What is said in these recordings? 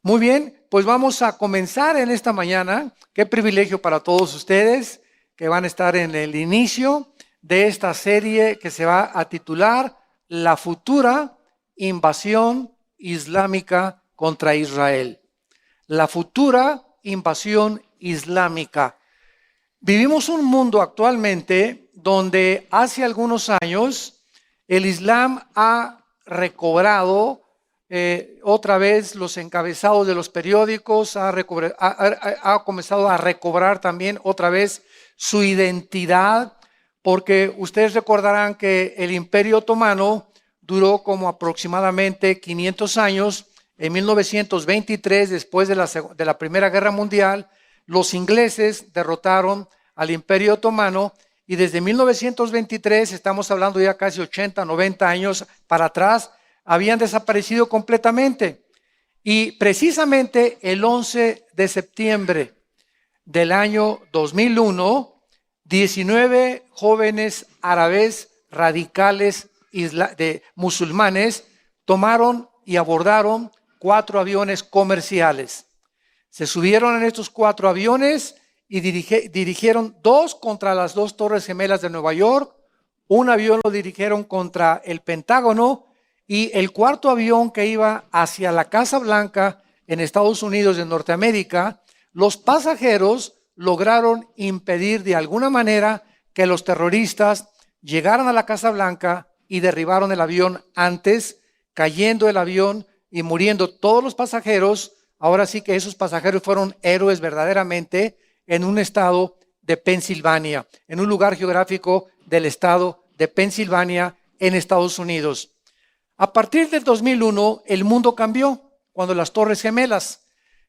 Muy bien, pues vamos a comenzar en esta mañana. Qué privilegio para todos ustedes que van a estar en el inicio de esta serie que se va a titular La futura invasión islámica contra Israel. La futura invasión islámica. Vivimos un mundo actualmente donde hace algunos años el Islam ha recobrado otra vez los encabezados de los periódicos, ha comenzado a recobrar también otra vez su identidad, porque ustedes recordarán que el Imperio Otomano duró como aproximadamente 500 años. En 1923, después de la Primera Guerra Mundial, los ingleses derrotaron al Imperio Otomano y desde 1923, estamos hablando ya casi 80, 90 años para atrás, habían desaparecido completamente. Y precisamente el 11 de septiembre del año 2001, 19 jóvenes árabes radicales musulmanes tomaron y abordaron 4 aviones comerciales. Se subieron en estos 4 aviones y dirigieron 2 contra las 2 Torres Gemelas de Nueva York, un avión lo dirigieron contra el Pentágono y el 4.º avión que iba hacia la Casa Blanca en Estados Unidos de Norteamérica, los pasajeros lograron impedir de alguna manera que los terroristas llegaran a la Casa Blanca y derribaron el avión antes, cayendo el avión y muriendo todos los pasajeros. Ahora sí que esos pasajeros fueron héroes verdaderamente en un estado de Pensilvania, en un lugar geográfico del estado de Pensilvania en Estados Unidos. A partir del 2001 el mundo cambió cuando las Torres Gemelas.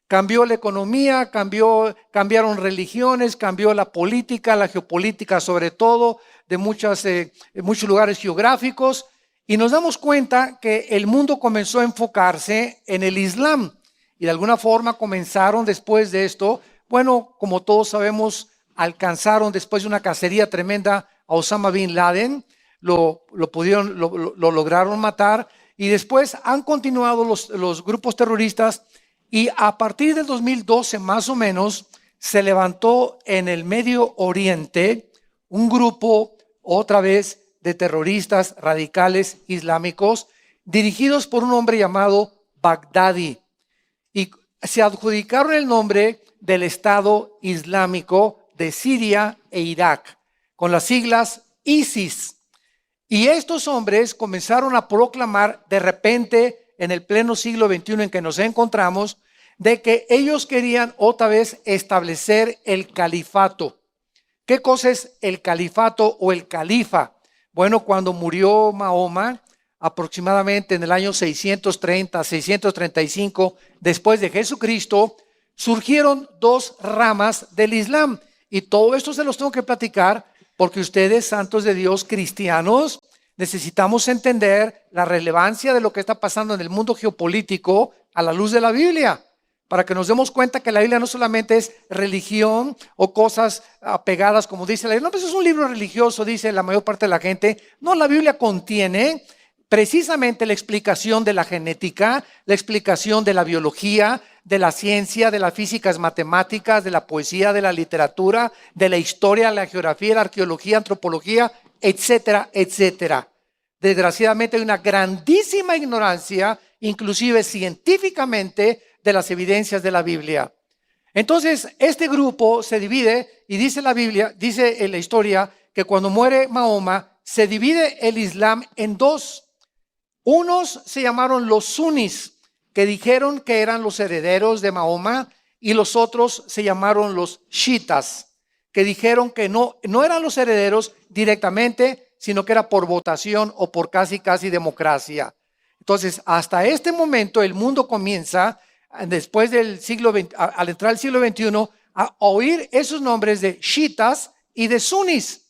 Cambió la economía, cambiaron religiones, cambió la política, la geopolítica sobre todo de muchos lugares geográficos. Y nos damos cuenta que el mundo comenzó a enfocarse en el Islam. Y de alguna forma comenzaron después de esto, bueno, como todos sabemos, alcanzaron después de una cacería tremenda a Osama Bin Laden, lo lograron matar y después han continuado los grupos terroristas y a partir del 2012 más o menos se levantó en el Medio Oriente un grupo otra vez de terroristas radicales islámicos dirigidos por un hombre llamado Baghdadi y se adjudicaron el nombre del Estado Islámico de Siria e Irak con las siglas ISIS. Y estos hombres comenzaron a proclamar de repente en el pleno siglo XXI en que nos encontramos de que ellos querían otra vez establecer el califato. ¿Qué cosa es el califato o el califa? Bueno, cuando murió Mahoma, aproximadamente en el año 630, 635 después de Jesucristo, surgieron 2 ramas del Islam. Y todo esto se los tengo que platicar porque ustedes, santos de Dios, cristianos, necesitamos entender la relevancia de lo que está pasando en el mundo geopolítico a la luz de la Biblia, para que nos demos cuenta que la Biblia no solamente es religión o cosas apegadas, como dice la Biblia. No, pues es un libro religioso, dice la mayor parte de la gente. No, la Biblia contiene precisamente la explicación de la genética, la explicación de la biología, de la ciencia, de las físicas matemáticas, de la poesía, de la literatura, de la historia, la geografía, la arqueología, antropología, etcétera, etcétera. Desgraciadamente hay una grandísima ignorancia, inclusive científicamente, de las evidencias de la Biblia. Entonces, este grupo se divide y dice la Biblia, dice en la historia, que cuando muere Mahoma, se divide el Islam en 2. Unos se llamaron los sunis, que dijeron que eran los herederos de Mahoma, y los otros se llamaron los chiitas, que dijeron que no eran los herederos directamente, sino que era por votación o por casi democracia. Entonces, hasta este momento el mundo comienza, después del siglo XX, al entrar al siglo XXI, a oír esos nombres de chiitas y de sunis.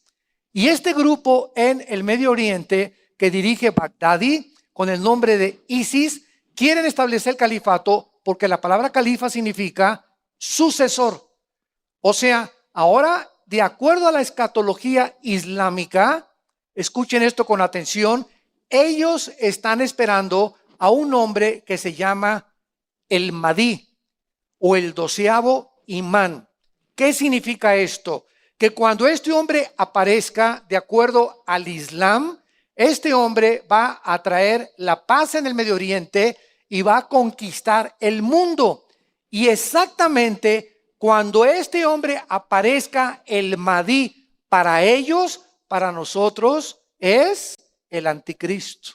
Y este grupo en el Medio Oriente que dirige Baghdadi con el nombre de ISIS, quieren establecer el califato porque la palabra califa significa sucesor. O sea, ahora, de acuerdo a la escatología islámica, escuchen esto con atención, ellos están esperando a un hombre que se llama el Mahdi o el 12º imán. ¿Qué significa esto? Que cuando este hombre aparezca, de acuerdo al Islam, este hombre va a traer la paz en el Medio Oriente y va a conquistar el mundo. Y exactamente cuando este hombre aparezca, el Mahdi, para ellos, para nosotros, es el anticristo.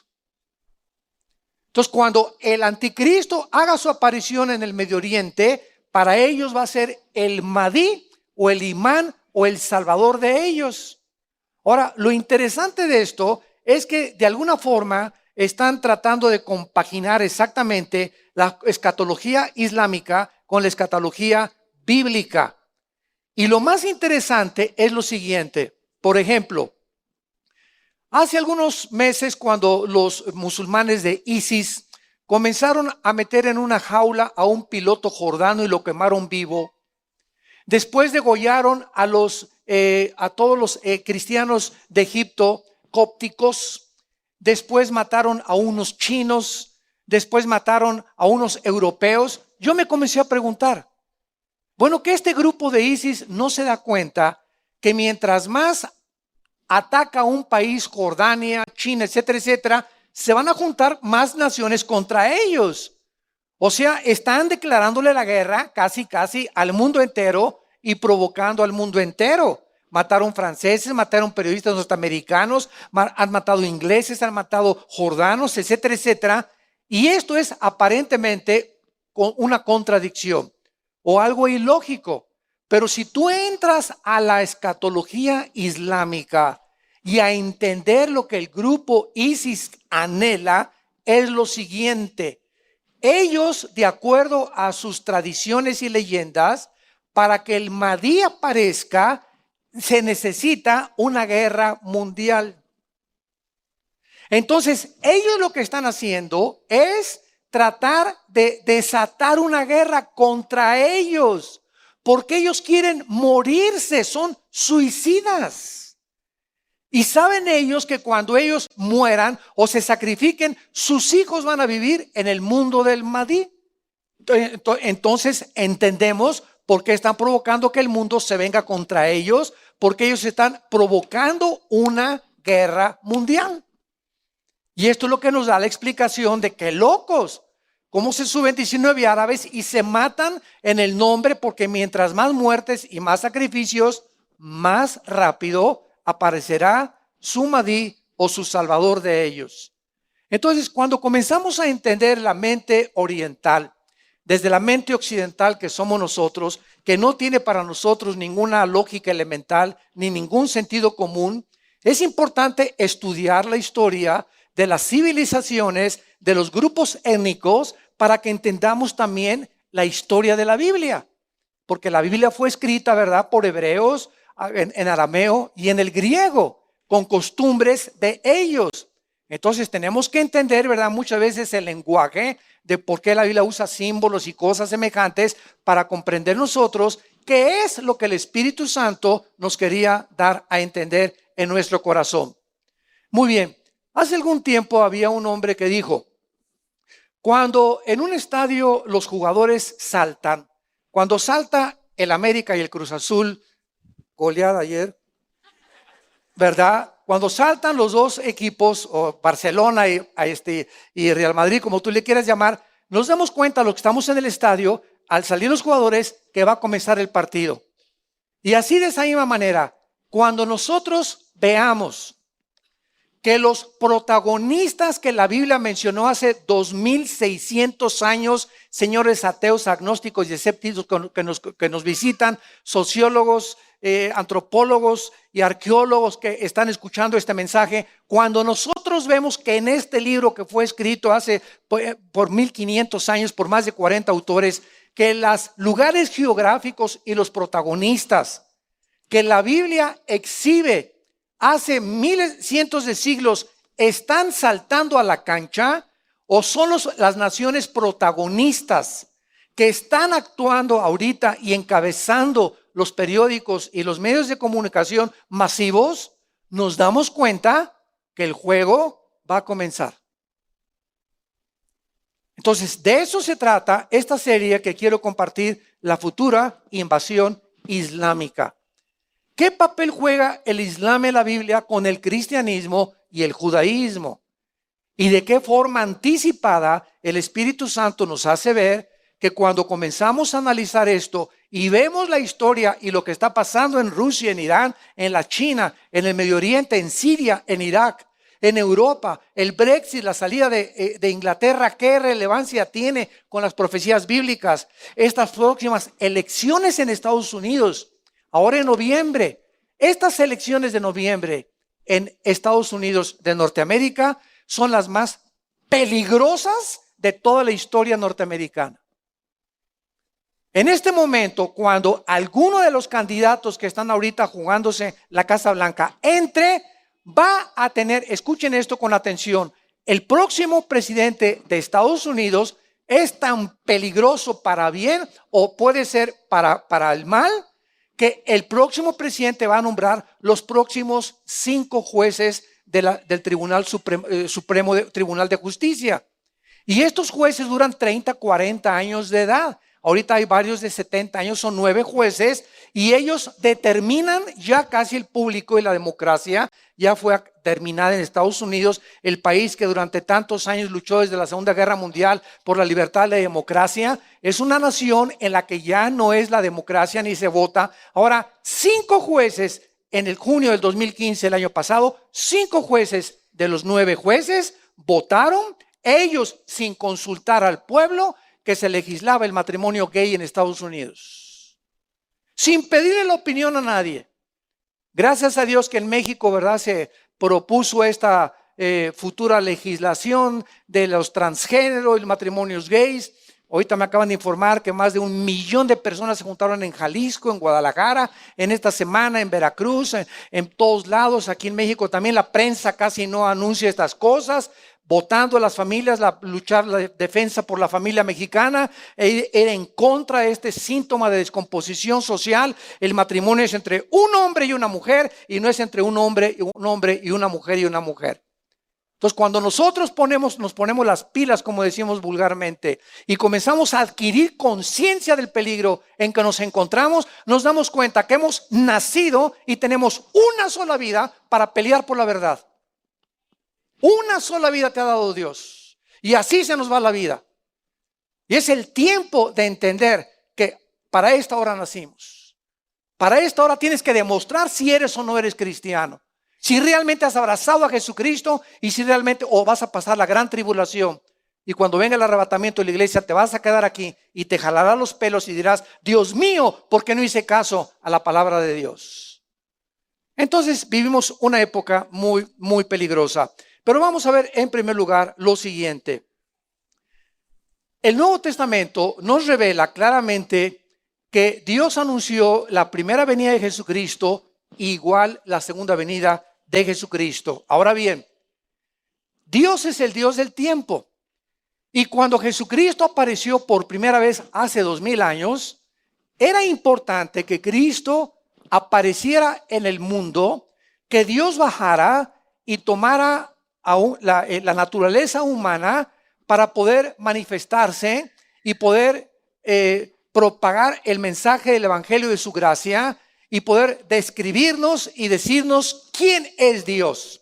Entonces, cuando el anticristo haga su aparición en el Medio Oriente, para ellos va a ser el Mahdi o el imán o el salvador de ellos. Ahora, lo interesante de esto es que de alguna forma están tratando de compaginar exactamente la escatología islámica con la escatología bíblica. Y lo más interesante es lo siguiente. Por ejemplo, hace algunos meses, cuando los musulmanes de ISIS comenzaron a meter en una jaula a un piloto jordano y lo quemaron vivo, después degollaron a todos los cristianos de Egipto cópticos, después mataron a unos chinos, después mataron a unos europeos. Yo me comencé a preguntar, bueno, que este grupo de ISIS no se da cuenta que mientras más ataca a un país, Jordania, China, etcétera, etcétera, se van a juntar más naciones contra ellos. O sea, están declarándole la guerra casi al mundo entero y provocando al mundo entero. Mataron franceses, mataron periodistas norteamericanos, han matado ingleses, han matado jordanos, etcétera, etcétera. Y esto es aparentemente una contradicción o algo ilógico. Pero si tú entras a la escatología islámica y a entender lo que el grupo ISIS anhela, es lo siguiente. Ellos, de acuerdo a sus tradiciones y leyendas, para que el Mahdi aparezca, se necesita una guerra mundial. Entonces, ellos lo que están haciendo es tratar de desatar una guerra contra ellos, porque ellos quieren morirse, son suicidas. Y saben ellos que cuando ellos mueran o se sacrifiquen, sus hijos van a vivir en el mundo del Mahdi. Entonces entendemos por qué están provocando que el mundo se venga contra ellos, porque ellos están provocando una guerra mundial. Y esto es lo que nos da la explicación de que locos, cómo se suben 19 árabes y se matan en el nombre, porque mientras más muertes y más sacrificios, más rápido aparecerá su Mahdi o su salvador de ellos. Entonces, cuando comenzamos a entender la mente oriental, desde la mente occidental que somos nosotros, que no tiene para nosotros ninguna lógica elemental ni ningún sentido común, es importante estudiar la historia de las civilizaciones, de los grupos étnicos, para que entendamos también la historia de la Biblia. Porque la Biblia fue escrita, ¿verdad?, por hebreos, en arameo y en el griego, con costumbres de ellos. Entonces tenemos que entender, ¿verdad?, muchas veces el lenguaje de por qué la Biblia usa símbolos y cosas semejantes para comprender nosotros qué es lo que el Espíritu Santo nos quería dar a entender en nuestro corazón. Muy bien, hace algún tiempo había un hombre que dijo, cuando en un estadio los jugadores saltan, cuando salta el América y el Cruz Azul, goleada ayer, ¿verdad? Cuando saltan los dos equipos, o Barcelona y Real Madrid, como tú le quieras llamar, nos damos cuenta, los que estamos en el estadio, al salir los jugadores, que va a comenzar el partido. Y así de esa misma manera, cuando nosotros veamos que los protagonistas que la Biblia mencionó hace 2600 años, señores ateos, agnósticos y escépticos que nos visitan, sociólogos, antropólogos y arqueólogos que están escuchando este mensaje, cuando nosotros vemos que en este libro que fue escrito hace por 1500 años, por más de 40 autores, que los lugares geográficos y los protagonistas que la Biblia exhibe hace cientos de siglos están saltando a la cancha, o son las naciones protagonistas que están actuando ahorita y encabezando los periódicos y los medios de comunicación masivos, nos damos cuenta que el juego va a comenzar. Entonces, de eso se trata esta serie que quiero compartir, la futura invasión islámica. ¿Qué papel juega el Islam en la Biblia con el cristianismo y el judaísmo? ¿Y de qué forma anticipada el Espíritu Santo nos hace ver que cuando comenzamos a analizar esto y vemos la historia y lo que está pasando en Rusia, en Irán, en la China, en el Medio Oriente, en Siria, en Irak, en Europa, el Brexit, la salida de Inglaterra, qué relevancia tiene con las profecías bíblicas, estas próximas elecciones en Estados Unidos, ahora en noviembre, estas elecciones de noviembre en Estados Unidos de Norteamérica son las más peligrosas de toda la historia norteamericana. En este momento, cuando alguno de los candidatos que están ahorita jugándose la Casa Blanca entre, va a tener, escuchen esto con atención, el próximo presidente de Estados Unidos es tan peligroso para bien o puede ser para el mal, que el próximo presidente va a nombrar los próximos 5 jueces del Tribunal Supremo Tribunal de Justicia. Y estos jueces duran 30, 40 años de edad. Ahorita hay varios de 70 años, son 9 jueces y ellos determinan ya casi el público y la democracia. Ya fue terminada en Estados Unidos, el país que durante tantos años luchó desde la Segunda Guerra Mundial por la libertad y la democracia. Es una nación en la que ya no es la democracia ni se vota. Ahora, 5 jueces en el junio del 2015, el año pasado, 5 jueces de los 9 jueces votaron, ellos sin consultar al pueblo, que se legislaba el matrimonio gay en Estados Unidos, sin pedirle la opinión a nadie. Gracias a Dios que en México, ¿verdad?, se propuso esta futura legislación de los transgéneros y matrimonios gays. Ahorita me acaban de informar que más de 1 millón de personas se juntaron en Jalisco, en Guadalajara, en esta semana, en Veracruz, en todos lados. Aquí en México también la prensa casi no anuncia estas cosas. Votando a las familias, luchar la defensa por la familia mexicana, era en contra de este síntoma de descomposición social. El matrimonio es entre un hombre y una mujer y no es entre un hombre y una mujer y una mujer. Entonces, cuando nosotros nos ponemos las pilas, como decimos vulgarmente, y comenzamos a adquirir conciencia del peligro en que nos encontramos, nos damos cuenta que hemos nacido y tenemos una sola vida para pelear por la verdad. Una sola vida te ha dado Dios. Y así se nos va la vida. Y es el tiempo de entender que para esta hora nacimos. Para esta hora tienes que demostrar si eres o no eres cristiano. Si realmente has abrazado a Jesucristo y si realmente o vas a pasar la gran tribulación. Y cuando venga el arrebatamiento de la iglesia te vas a quedar aquí y te jalará los pelos y dirás, Dios mío, ¿por qué no hice caso a la palabra de Dios? Entonces vivimos una época muy, muy peligrosa. Pero vamos a ver en primer lugar lo siguiente. El Nuevo Testamento nos revela claramente que Dios anunció la primera venida de Jesucristo igual la segunda venida de Jesucristo. Ahora bien, Dios es el Dios del tiempo. Y cuando Jesucristo apareció por primera vez hace 2000 años, era importante que Cristo apareciera en el mundo, que Dios bajara y tomara la naturaleza humana para poder manifestarse y poder propagar el mensaje del evangelio de su gracia y poder describirnos y decirnos quién es Dios.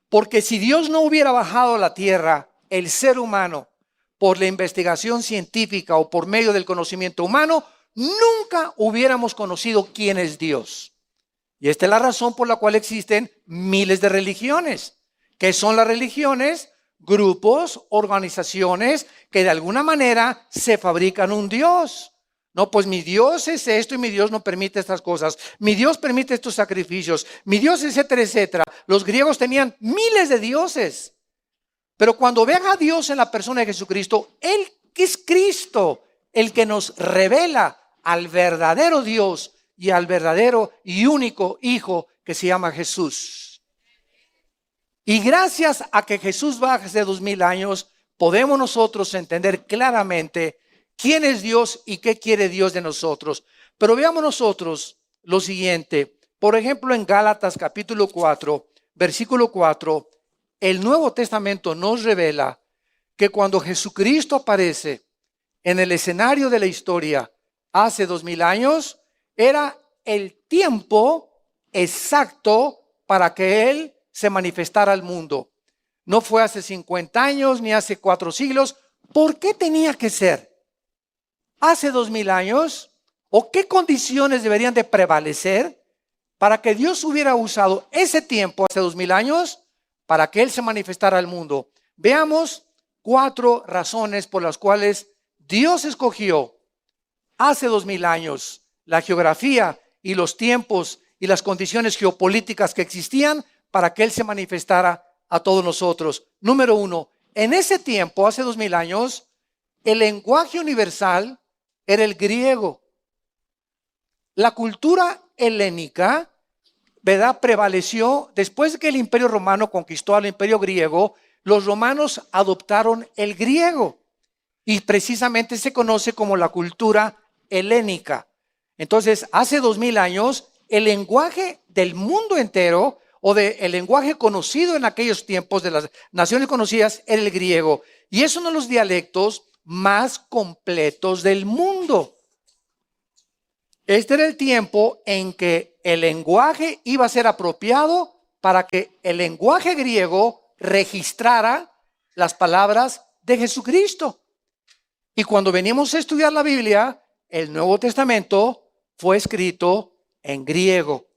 Porque si Dios no hubiera bajado a la tierra, el ser humano, por la investigación científica o por medio del conocimiento humano, nunca hubiéramos conocido quién es Dios. Y esta es la razón por la cual existen miles de religiones. ¿Qué son las religiones? Grupos, organizaciones que de alguna manera se fabrican un Dios. No, pues mi Dios es esto y mi Dios no permite estas cosas. Mi Dios permite estos sacrificios. Mi Dios, etcétera, etcétera. Los griegos tenían miles de dioses. Pero cuando vean a Dios en la persona de Jesucristo, Él es Cristo, el que nos revela al verdadero Dios y al verdadero y único Hijo que se llama Jesús. Y gracias a que Jesús baja hace 2000 años, podemos nosotros entender claramente quién es Dios y qué quiere Dios de nosotros. Pero veamos nosotros lo siguiente. Por ejemplo, en Gálatas capítulo 4, versículo 4, el Nuevo Testamento nos revela que cuando Jesucristo aparece en el escenario de la historia hace 2000 años, era el tiempo exacto para que Él se manifestara al mundo. No fue hace 50 años ni hace 4 siglos. ¿Por qué tenía que ser hace 2000 años? ¿O qué condiciones deberían de prevalecer para que Dios hubiera usado ese tiempo hace 2000 años para que Él se manifestara al mundo? Veamos 4 razones por las cuales Dios escogió hace 2000 años la geografía y los tiempos y las condiciones geopolíticas que existían para que Él se manifestara a todos nosotros. Número 1, en ese tiempo, hace 2000 años, el lenguaje universal era el griego. La cultura helénica, ¿verdad?, prevaleció después de que el Imperio Romano conquistó al Imperio griego. Los romanos adoptaron el griego y precisamente se conoce como la cultura helénica. Entonces, hace 2000 años, el lenguaje del mundo entero o el lenguaje conocido en aquellos tiempos de las naciones conocidas era el griego. Y es uno de los dialectos más completos del mundo. Este era el tiempo en que el lenguaje iba a ser apropiado para que el lenguaje griego registrara las palabras de Jesucristo. Y cuando venimos a estudiar la Biblia, el Nuevo Testamento fue escrito en griego.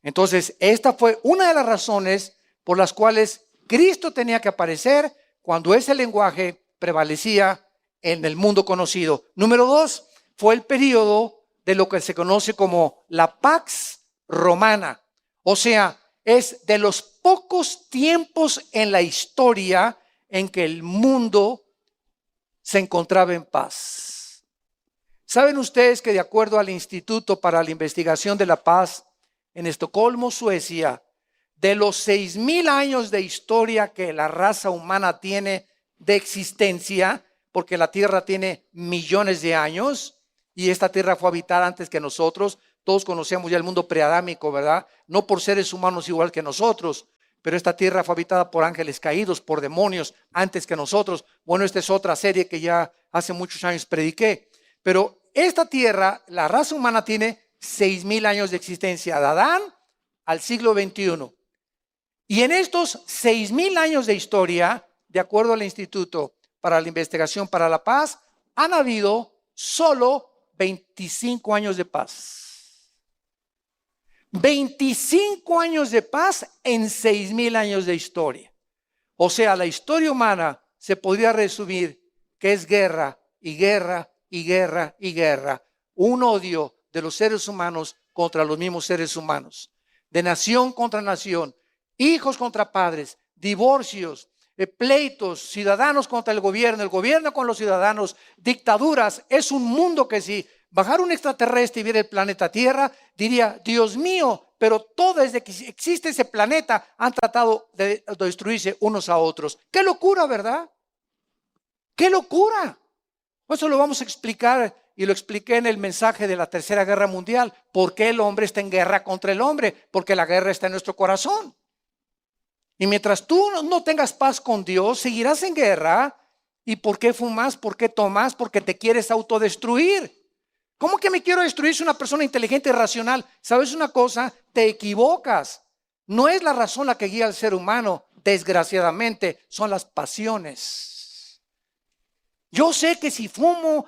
Entonces, esta fue una de las razones por las cuales Cristo tenía que aparecer cuando ese lenguaje prevalecía en el mundo conocido. Número 2, fue el periodo de lo que se conoce como la Pax Romana. O sea, es de los pocos tiempos en la historia en que el mundo se encontraba en paz. ¿Saben ustedes que de acuerdo al Instituto para la Investigación de la Paz en Estocolmo, Suecia, de los 6000 años de historia que la raza humana tiene de existencia, porque la Tierra tiene millones de años y esta Tierra fue habitada antes que nosotros? Todos conocemos ya el mundo preadámico, ¿verdad? No por seres humanos igual que nosotros, pero esta tierra fue habitada por ángeles caídos, por demonios antes que nosotros. Bueno, esta es otra serie que ya hace muchos años prediqué. Pero esta tierra, la raza humana tiene 6000 años de existencia, de Adán al siglo XXI. Y en estos 6000 años de historia, de acuerdo al Instituto para la Investigación para la Paz, han habido solo 25 años de paz. 25 años de paz en 6000 años de historia. O sea, la historia humana se podría resumir que es guerra y guerra y guerra y guerra. Un odio de los seres humanos contra los mismos seres humanos. De nación contra nación. Hijos contra padres. Divorcios. Pleitos. Ciudadanos contra el gobierno con los ciudadanos. Dictaduras. Es un mundo que si bajara un extraterrestre y viera el planeta Tierra, diría, Dios mío, pero todo desde que existe ese planeta han tratado de destruirse unos a otros. ¡Qué locura!, ¿verdad? ¡Qué locura! Eso lo vamos a explicar y lo expliqué en el mensaje de la Tercera Guerra Mundial. ¿Por qué el hombre está en guerra contra el hombre? Porque la guerra está en nuestro corazón. Y mientras tú no tengas paz con Dios, seguirás en guerra. ¿Y por qué fumas? ¿Por qué tomas? Porque te quieres autodestruir. ¿Cómo que me quiero destruir? Si una persona inteligente y racional. ¿Sabes una cosa? Te equivocas. No es la razón la que guía al ser humano. Desgraciadamente, son las pasiones. Yo sé que si fumo,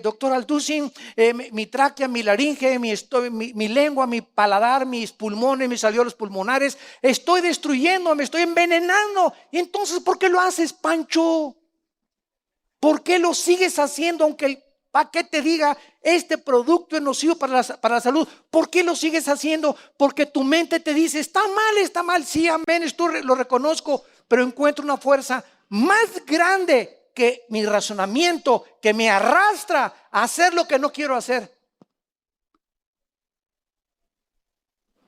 doctor Alducin, mi tráquea, mi laringe, mi lengua, mi paladar, mis pulmones, mis alveolos pulmonares, estoy destruyendo, me estoy envenenando. Y entonces, ¿por qué lo haces, Pancho? ¿Por qué lo sigues haciendo aunque el paquete diga este producto es nocivo para la salud? ¿Por qué lo sigues haciendo? Porque tu mente te dice está mal, sí, amén, esto lo reconozco, pero encuentro una fuerza más grande que mi razonamiento, que me arrastra a hacer lo que no quiero hacer.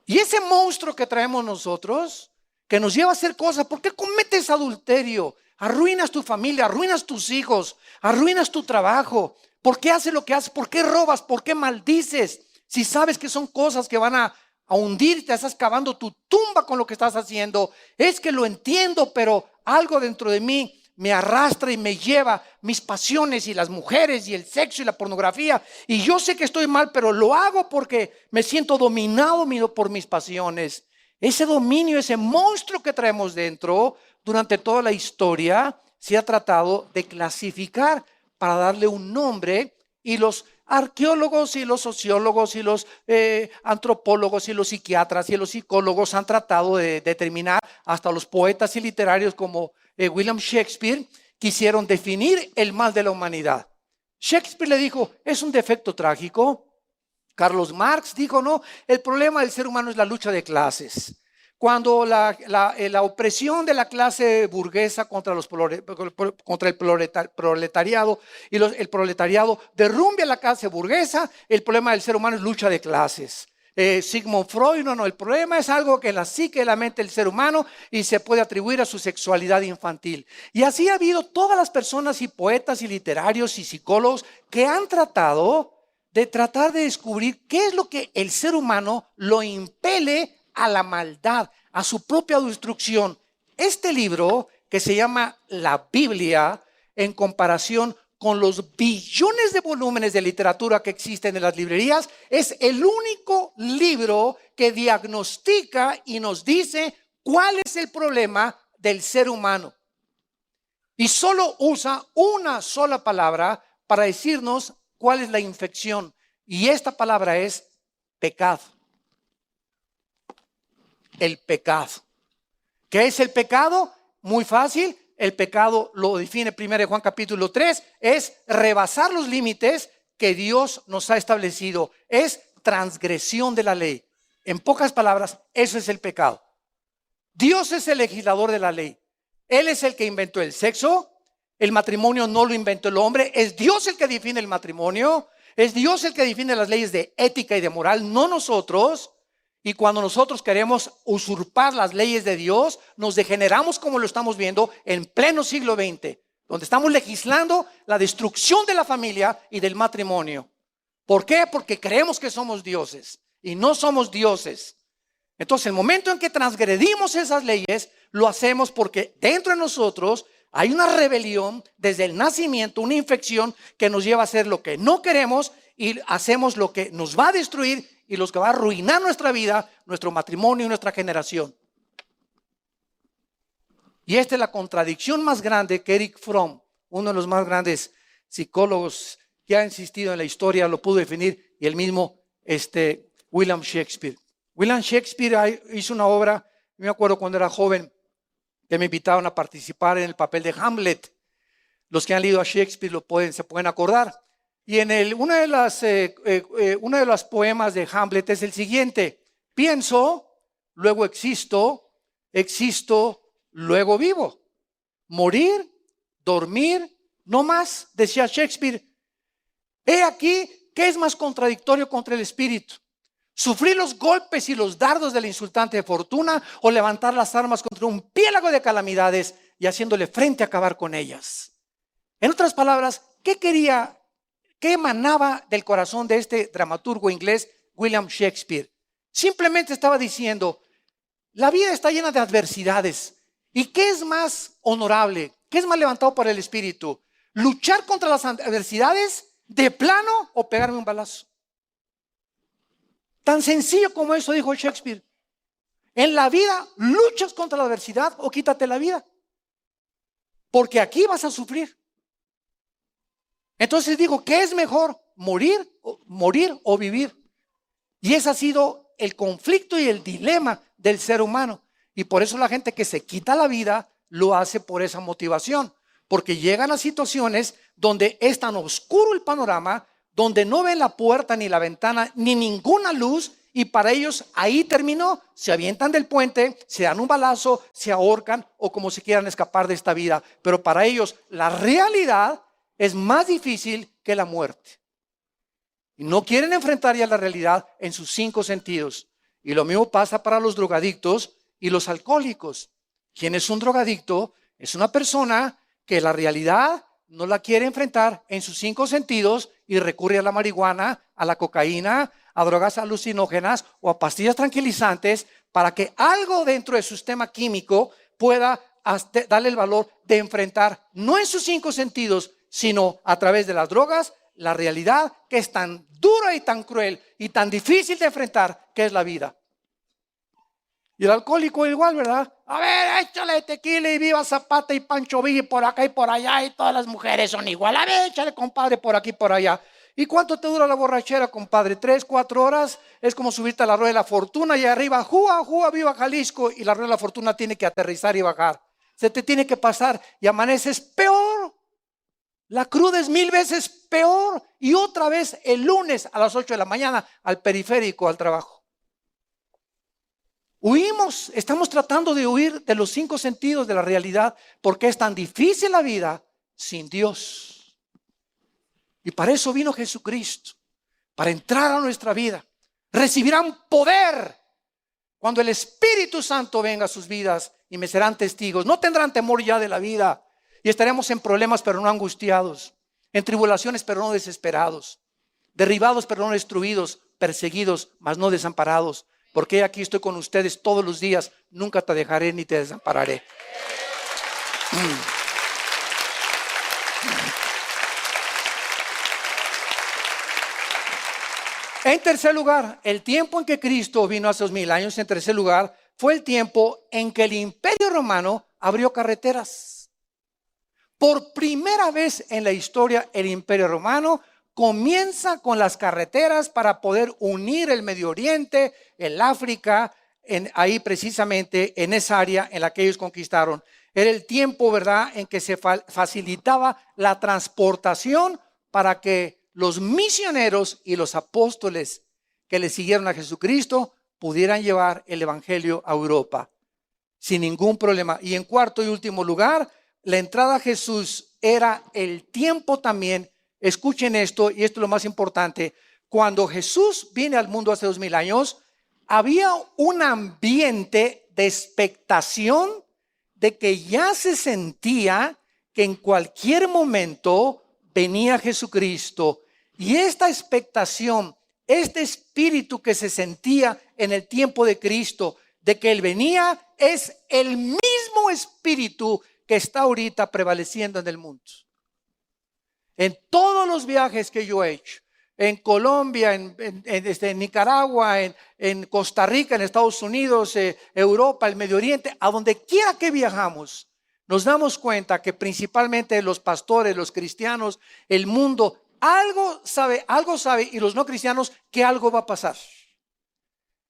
Y ese monstruo que traemos nosotros, que nos lleva a hacer cosas, ¿por qué cometes adulterio? Arruinas tu familia, arruinas tus hijos, arruinas tu trabajo. ¿Por qué haces lo que haces? ¿Por qué robas? ¿Por qué maldices? Si sabes que son cosas que van a hundirte, estás cavando tu tumba con lo que estás haciendo. Es que lo entiendo, pero algo dentro de mí me arrastra y me lleva mis pasiones y las mujeres y el sexo y la pornografía. Y yo sé que estoy mal, pero lo hago porque me siento dominado por mis pasiones. Ese dominio, ese monstruo que traemos dentro durante toda la historia se ha tratado de clasificar para darle un nombre, y los arqueólogos y los sociólogos y los antropólogos y los psiquiatras y los psicólogos han tratado de determinar, hasta los poetas y literarios como William Shakespeare quisieron definir el mal de la humanidad. Shakespeare le dijo, es un defecto trágico. Carlos Marx dijo, no, el problema del ser humano es la lucha de clases. Cuando la opresión de la clase burguesa contra el proletariado y el proletariado derrumbe a la clase burguesa, el problema del ser humano es lucha de clases. Sigmund Freud, no, el problema es algo que en la psique, la mente del ser humano, y se puede atribuir a su sexualidad infantil. Y así ha habido todas las personas y poetas y literarios y psicólogos que han tratado de descubrir qué es lo que el ser humano lo impele a la maldad, a su propia destrucción. Este libro, que se llama la Biblia, en comparación con los billones de volúmenes de literatura que existen en las librerías, es el único libro que diagnostica y nos dice cuál es el problema del ser humano. Y solo usa una sola palabra para decirnos cuál es la infección. Y esta palabra es pecado. El pecado. ¿Qué es el pecado? Muy fácil. El pecado lo define 1 Juan capítulo 3. Es rebasar los límites que Dios nos ha establecido. Es transgresión de la ley. En pocas palabras, eso es el pecado. Dios es el legislador de la ley. Él es el que inventó el sexo. El matrimonio no lo inventó el hombre. Es Dios el que define el matrimonio. Es Dios el que define las leyes de ética y de moral, no nosotros. Y cuando nosotros queremos usurpar las leyes de Dios, nos degeneramos, como lo estamos viendo en pleno siglo XX, donde estamos legislando la destrucción de la familia y del matrimonio. ¿Por qué? Porque creemos que somos dioses y no somos dioses. Entonces, el momento en que transgredimos esas leyes, lo hacemos porque dentro de nosotros hay una rebelión desde el nacimiento, una infección que nos lleva a hacer lo que no queremos y hacemos lo que nos va a destruir y los que va a arruinar nuestra vida, nuestro matrimonio y nuestra generación. Y esta es la contradicción más grande que Erich Fromm, uno de los más grandes psicólogos que ha existido en la historia, lo pudo definir, y el mismo William Shakespeare. William Shakespeare hizo una obra, me acuerdo cuando era joven, que me invitaron a participar en el papel de Hamlet. Los que han leído a Shakespeare se pueden acordar. Y en uno de los poemas de Hamlet es el siguiente: pienso, luego existo, luego vivo. Morir, dormir, no más, decía Shakespeare. He aquí que es más contradictorio contra el espíritu: sufrir los golpes y los dardos de la insultante fortuna, o levantar las armas contra un piélago de calamidades y haciéndole frente a acabar con ellas. En otras palabras, ¿qué emanaba del corazón de este dramaturgo inglés, William Shakespeare? Simplemente estaba diciendo, la vida está llena de adversidades. ¿Y qué es más honorable? ¿Qué es más levantado por el espíritu? ¿Luchar contra las adversidades de plano o pegarme un balazo? Tan sencillo como eso, dijo Shakespeare. En la vida, luchas contra la adversidad o quítate la vida. Porque aquí vas a sufrir. Entonces digo, ¿qué es mejor? ¿Morir o vivir? Y ese ha sido el conflicto y el dilema del ser humano. Y por eso la gente que se quita la vida lo hace por esa motivación. Porque llegan a situaciones donde es tan oscuro el panorama, donde no ven la puerta ni la ventana ni ninguna luz, y para ellos ahí terminó. Se avientan del puente, se dan un balazo, se ahorcan o como si quieran escapar de esta vida. Pero para ellos la realidad es más difícil que la muerte. Y no quieren enfrentar ya la realidad en sus 5 sentidos. Y lo mismo pasa para los drogadictos y los alcohólicos. ¿Quién es un drogadicto? Es una persona que la realidad no la quiere enfrentar en sus 5 sentidos y recurre a la marihuana, a la cocaína, a drogas alucinógenas o a pastillas tranquilizantes para que algo dentro de su sistema químico pueda darle el valor de enfrentar, no en sus 5 sentidos, sino a través de las drogas, la realidad que es tan dura y tan cruel y tan difícil de enfrentar, que es la vida. Y el alcohólico igual, ¿verdad? A ver, échale tequila y viva Zapata y Pancho Villa por acá y por allá, y todas las mujeres son igual. A ver, échale, compadre, por aquí y por allá. ¿Y cuánto te dura la borrachera, compadre? 3, 4 horas. Es como subirte a la rueda de la fortuna y arriba, ¡júa, viva Jalisco! Y la rueda de la fortuna tiene que aterrizar y bajar. Se te tiene que pasar y amaneces peor. La cruda es 1000 veces peor. Y otra vez el lunes a las 8 de la mañana al periférico, al trabajo. Huimos, estamos tratando de huir de los 5 sentidos de la realidad porque es tan difícil la vida sin Dios. Y para eso vino Jesucristo, para entrar a nuestra vida. Recibirán poder cuando el Espíritu Santo venga a sus vidas y me serán testigos. No tendrán temor ya de la vida y estaremos en problemas pero no angustiados, en tribulaciones pero no desesperados, derribados pero no destruidos, perseguidos mas no desamparados. Porque aquí estoy con ustedes todos los días, nunca te dejaré ni te desampararé. En tercer lugar, el tiempo en que Cristo vino hace 2000 años, en tercer lugar, fue el tiempo en que el Imperio Romano abrió carreteras. Por primera vez en la historia, el Imperio Romano comienza con las carreteras para poder unir el Medio Oriente, el África, ahí precisamente en esa área en la que ellos conquistaron. Era el tiempo, ¿verdad?, en que se facilitaba la transportación para que los misioneros y los apóstoles que le siguieron a Jesucristo pudieran llevar el evangelio a Europa sin ningún problema. Y en cuarto y último lugar, la entrada a Jesús era el tiempo también. Escuchen esto, y esto es lo más importante. Cuando Jesús viene al mundo hace 2000 años, había un ambiente de expectación de que ya se sentía que en cualquier momento venía Jesucristo. Y esta expectación, este espíritu que se sentía en el tiempo de Cristo, de que Él venía, es el mismo espíritu que está ahorita prevaleciendo en el mundo. En todos los viajes que yo he hecho, en Colombia, en Nicaragua, en Costa Rica, en Estados Unidos, Europa, el Medio Oriente, a donde quiera que viajamos, nos damos cuenta que principalmente los pastores, los cristianos, el mundo, algo sabe, y los no cristianos, que algo va a pasar.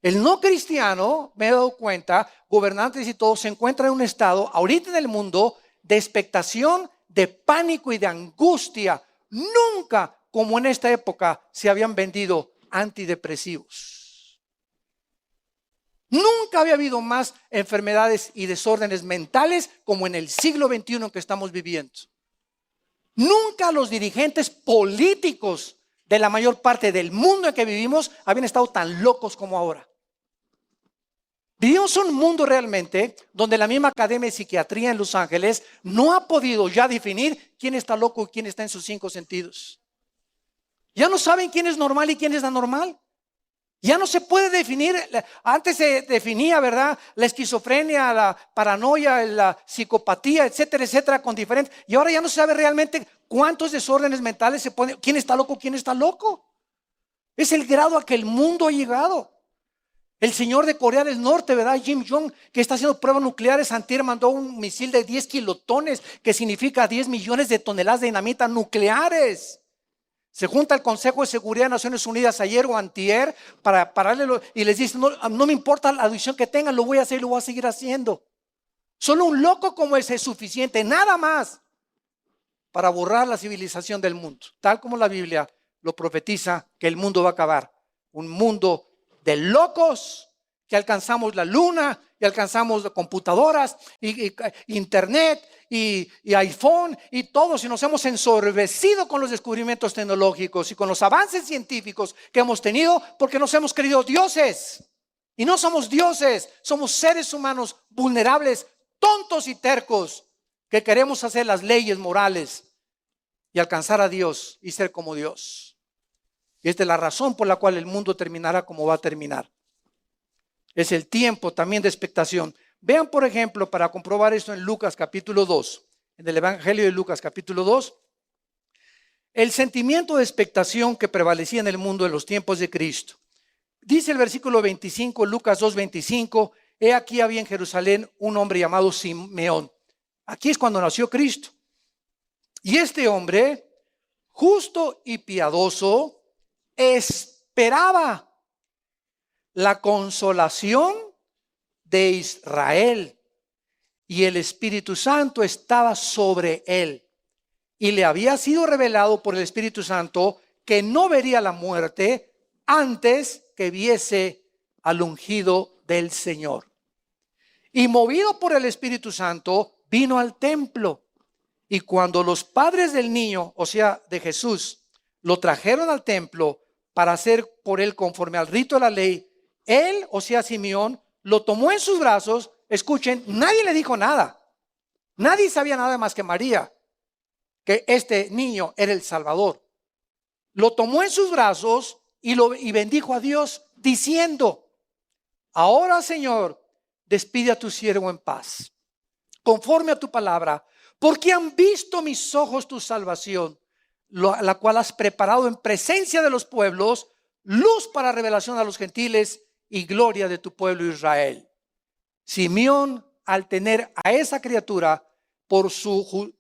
El no cristiano, me he dado cuenta, gobernantes y todos, se encuentran en un estado, ahorita en el mundo, de expectación, de pánico y de angustia. Nunca como en esta época se habían vendido antidepresivos. Nunca había habido más enfermedades y desórdenes mentales como en el siglo XXI en que estamos viviendo. Nunca los dirigentes políticos de la mayor parte del mundo en que vivimos habían estado tan locos como ahora. Vivimos un mundo realmente donde la misma Academia de Psiquiatría en Los Ángeles no ha podido ya definir quién está loco y quién está en sus 5 sentidos. Ya no saben quién es normal y quién es anormal. Ya no se puede definir. Antes se definía, ¿verdad?, la esquizofrenia, la paranoia, la psicopatía, etcétera, etcétera, con diferentes. Y ahora ya no se sabe realmente cuántos desórdenes mentales se ponen. ¿Quién está loco? ¿Quién está loco? Es el grado a que el mundo ha llegado. El señor de Corea del Norte, ¿verdad?, Kim Jong, que está haciendo pruebas nucleares. Antier mandó un misil de 10 kilotones, que significa 10 millones de toneladas de dinamita nucleares. Se junta el Consejo de Seguridad de Naciones Unidas ayer o antier para pararle y les dice, no me importa la adicción que tengan, lo voy a hacer y lo voy a seguir haciendo. Solo un loco como ese es suficiente, nada más, para borrar la civilización del mundo. Tal como la Biblia lo profetiza, que el mundo va a acabar. Un mundo de locos, que alcanzamos la luna y alcanzamos computadoras y internet y iPhone y todos, y nos hemos ensorbecido con los descubrimientos tecnológicos y con los avances científicos que hemos tenido, porque nos hemos creído dioses. Y no somos dioses, somos seres humanos vulnerables, tontos y tercos, que queremos hacer las leyes morales y alcanzar a Dios y ser como Dios. Y esta es la razón por la cual el mundo terminará como va a terminar. Es el tiempo también de expectación. Vean, por ejemplo, para comprobar esto en Lucas capítulo 2, en el Evangelio de Lucas capítulo 2, el sentimiento de expectación que prevalecía en el mundo en los tiempos de Cristo. Dice el versículo 25, Lucas 2:25, he aquí había en Jerusalén un hombre llamado Simeón. Aquí es cuando nació Cristo. Y este hombre, justo y piadoso, esperaba la consolación de Israel, y el Espíritu Santo estaba sobre él. Y le había sido revelado por el Espíritu Santo que no vería la muerte antes que viese al ungido del Señor. Y movido por el Espíritu Santo, vino al templo. Y cuando los padres del niño, o sea, de Jesús, lo trajeron al templo para hacer por él conforme al rito de la ley, él, o sea, Simeón, lo tomó en sus brazos. Escuchen, nadie le dijo nada. Nadie sabía nada más que María, que este niño era el Salvador. Lo tomó en sus brazos y bendijo a Dios diciendo, ahora, Señor, despide a tu siervo en paz, conforme a tu palabra, porque han visto mis ojos tu salvación, la cual has preparado en presencia de los pueblos, luz para revelación a los gentiles y gloria de tu pueblo Israel. Simeón, al tener a esa criatura, por su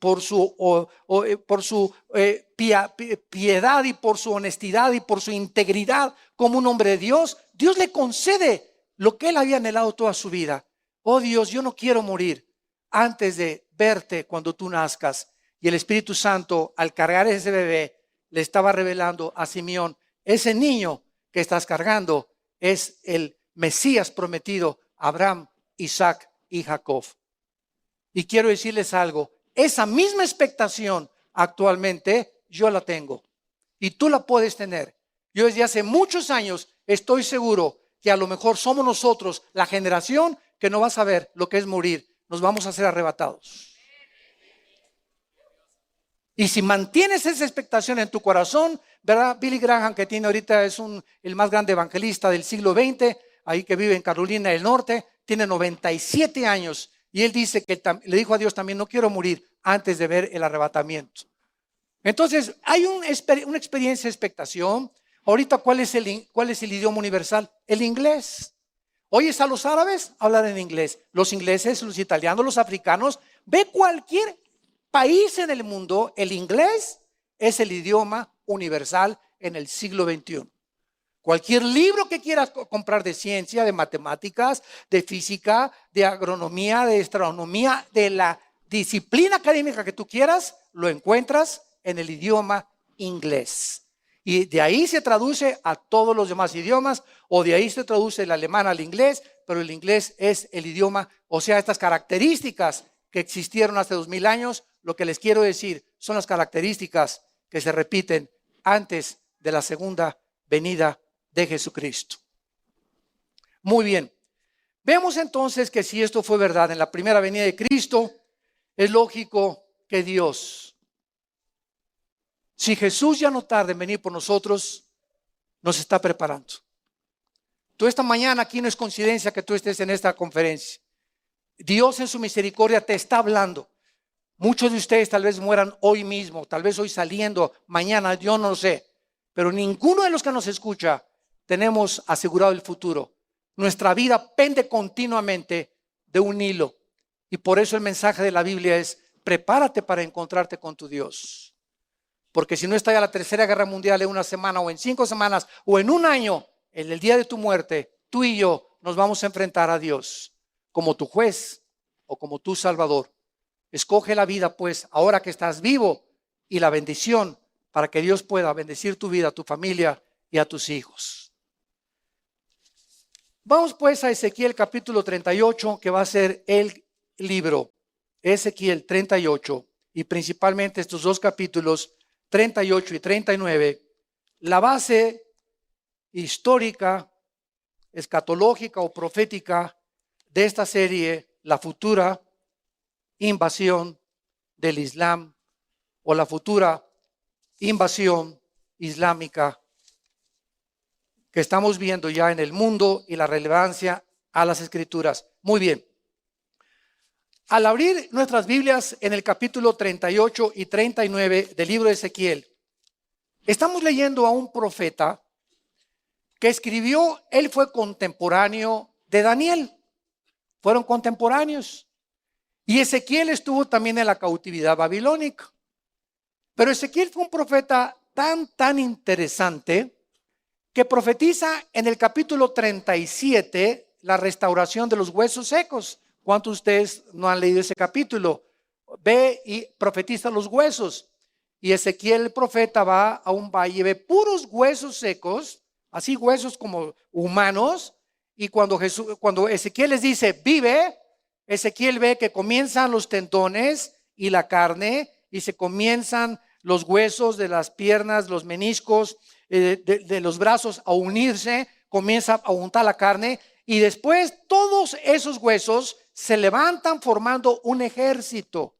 piedad y por su honestidad y por su integridad como un hombre de Dios, Dios le concede lo que él había anhelado toda su vida. Oh Dios, yo no quiero morir antes de verte cuando tú nazcas. Y el Espíritu Santo, al cargar ese bebé, le estaba revelando a Simeón, ese niño que estás cargando es el Mesías prometido a Abraham, Isaac y Jacob. Y quiero decirles algo, esa misma expectación actualmente yo la tengo y tú la puedes tener. Yo desde hace muchos años estoy seguro que a lo mejor somos nosotros la generación que no va a saber lo que es morir. Nos vamos a ser arrebatados. Y si mantienes esa expectación en tu corazón, ¿verdad? Billy Graham, que tiene ahorita, es el más grande evangelista del siglo XX, ahí que vive en Carolina del Norte, tiene 97 años. Y él dice que le dijo a Dios también, no quiero morir antes de ver el arrebatamiento. Entonces, hay una experiencia de expectación. Ahorita, ¿cuál es el idioma universal? El inglés. Oyes a los árabes hablar en inglés, los ingleses, los italianos, los africanos. Ve cualquier país en el mundo, el inglés es el idioma universal en el siglo XXI. Cualquier libro que quieras comprar de ciencia, de matemáticas, de física, de agronomía, de astronomía, de la disciplina académica que tú quieras, lo encuentras en el idioma inglés. Y de ahí se traduce a todos los demás idiomas, o de ahí se traduce el alemán al inglés, pero el inglés es el idioma, o sea, estas características que existieron hace 2000 años, lo que les quiero decir son las características que se repiten antes de la segunda venida de Jesucristo. Muy bien, vemos entonces que si esto fue verdad en la primera venida de Cristo, es lógico que Dios, si Jesús ya no tarda en venir por nosotros, nos está preparando. Tú esta mañana aquí no es coincidencia que tú estés en esta conferencia. Dios en su misericordia te está hablando. Muchos de ustedes tal vez mueran hoy mismo, tal vez hoy saliendo, mañana, yo no sé. Pero ninguno de los que nos escucha tenemos asegurado el futuro. Nuestra vida pende continuamente de un hilo. Y por eso el mensaje de la Biblia es, prepárate para encontrarte con tu Dios. Porque si no estalla la tercera guerra mundial en una semana o en 5 semanas o en un año, en el día de tu muerte, tú y yo nos vamos a enfrentar a Dios como tu juez o como tu salvador. Escoge la vida pues ahora que estás vivo y la bendición para que Dios pueda bendecir tu vida, a tu familia y a tus hijos. Vamos pues a Ezequiel capítulo 38, que va a ser el libro. Ezequiel 38 y principalmente estos 2 capítulos 38 y 39, la base histórica, escatológica o profética de esta serie, la futura invasión del Islam o la futura invasión islámica que estamos viendo ya en el mundo y la relevancia a las escrituras. Muy bien, Al abrir nuestras Biblias en el capítulo 38 y 39 del libro de Ezequiel, estamos leyendo a un profeta que escribió, él fue contemporáneo de Daniel, fueron contemporáneos. Y Ezequiel estuvo también en la cautividad babilónica. Pero Ezequiel fue un profeta tan interesante que profetiza en el capítulo 37 la restauración de los huesos secos. ¿Cuántos de ustedes no han leído ese capítulo? Ve y profetiza los huesos. Y Ezequiel, el profeta, va a un valle, ve puros huesos secos, así huesos como humanos. Y cuando Ezequiel les dice, vive, Ezequiel ve que comienzan los tendones y la carne, y se comienzan los huesos de las piernas, los meniscos, de los brazos a unirse, comienza a juntar la carne, y después todos esos huesos se levantan formando un ejército.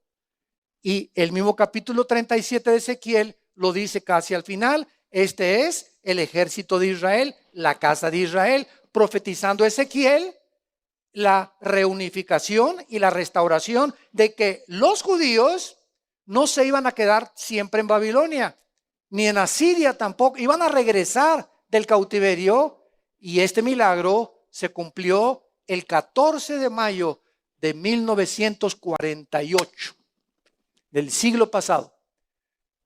Y el mismo capítulo 37 de Ezequiel lo dice casi al final. Este es el ejército de Israel, la casa de Israel, profetizando Ezequiel la reunificación y la restauración de que los judíos no se iban a quedar siempre en Babilonia, ni en Asiria tampoco, iban a regresar del cautiverio. Y este milagro se cumplió el 14 de mayo de 1948 del siglo pasado,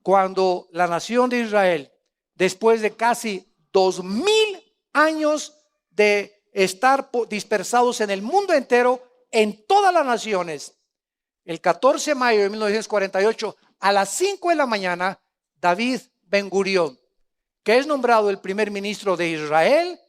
cuando la nación de Israel, después de casi 2000 años de estar dispersados en el mundo entero, en todas las naciones, el 14 de mayo de 1948, a las 5 de la mañana, David Ben Gurión, que es nombrado el primer ministro de Israel,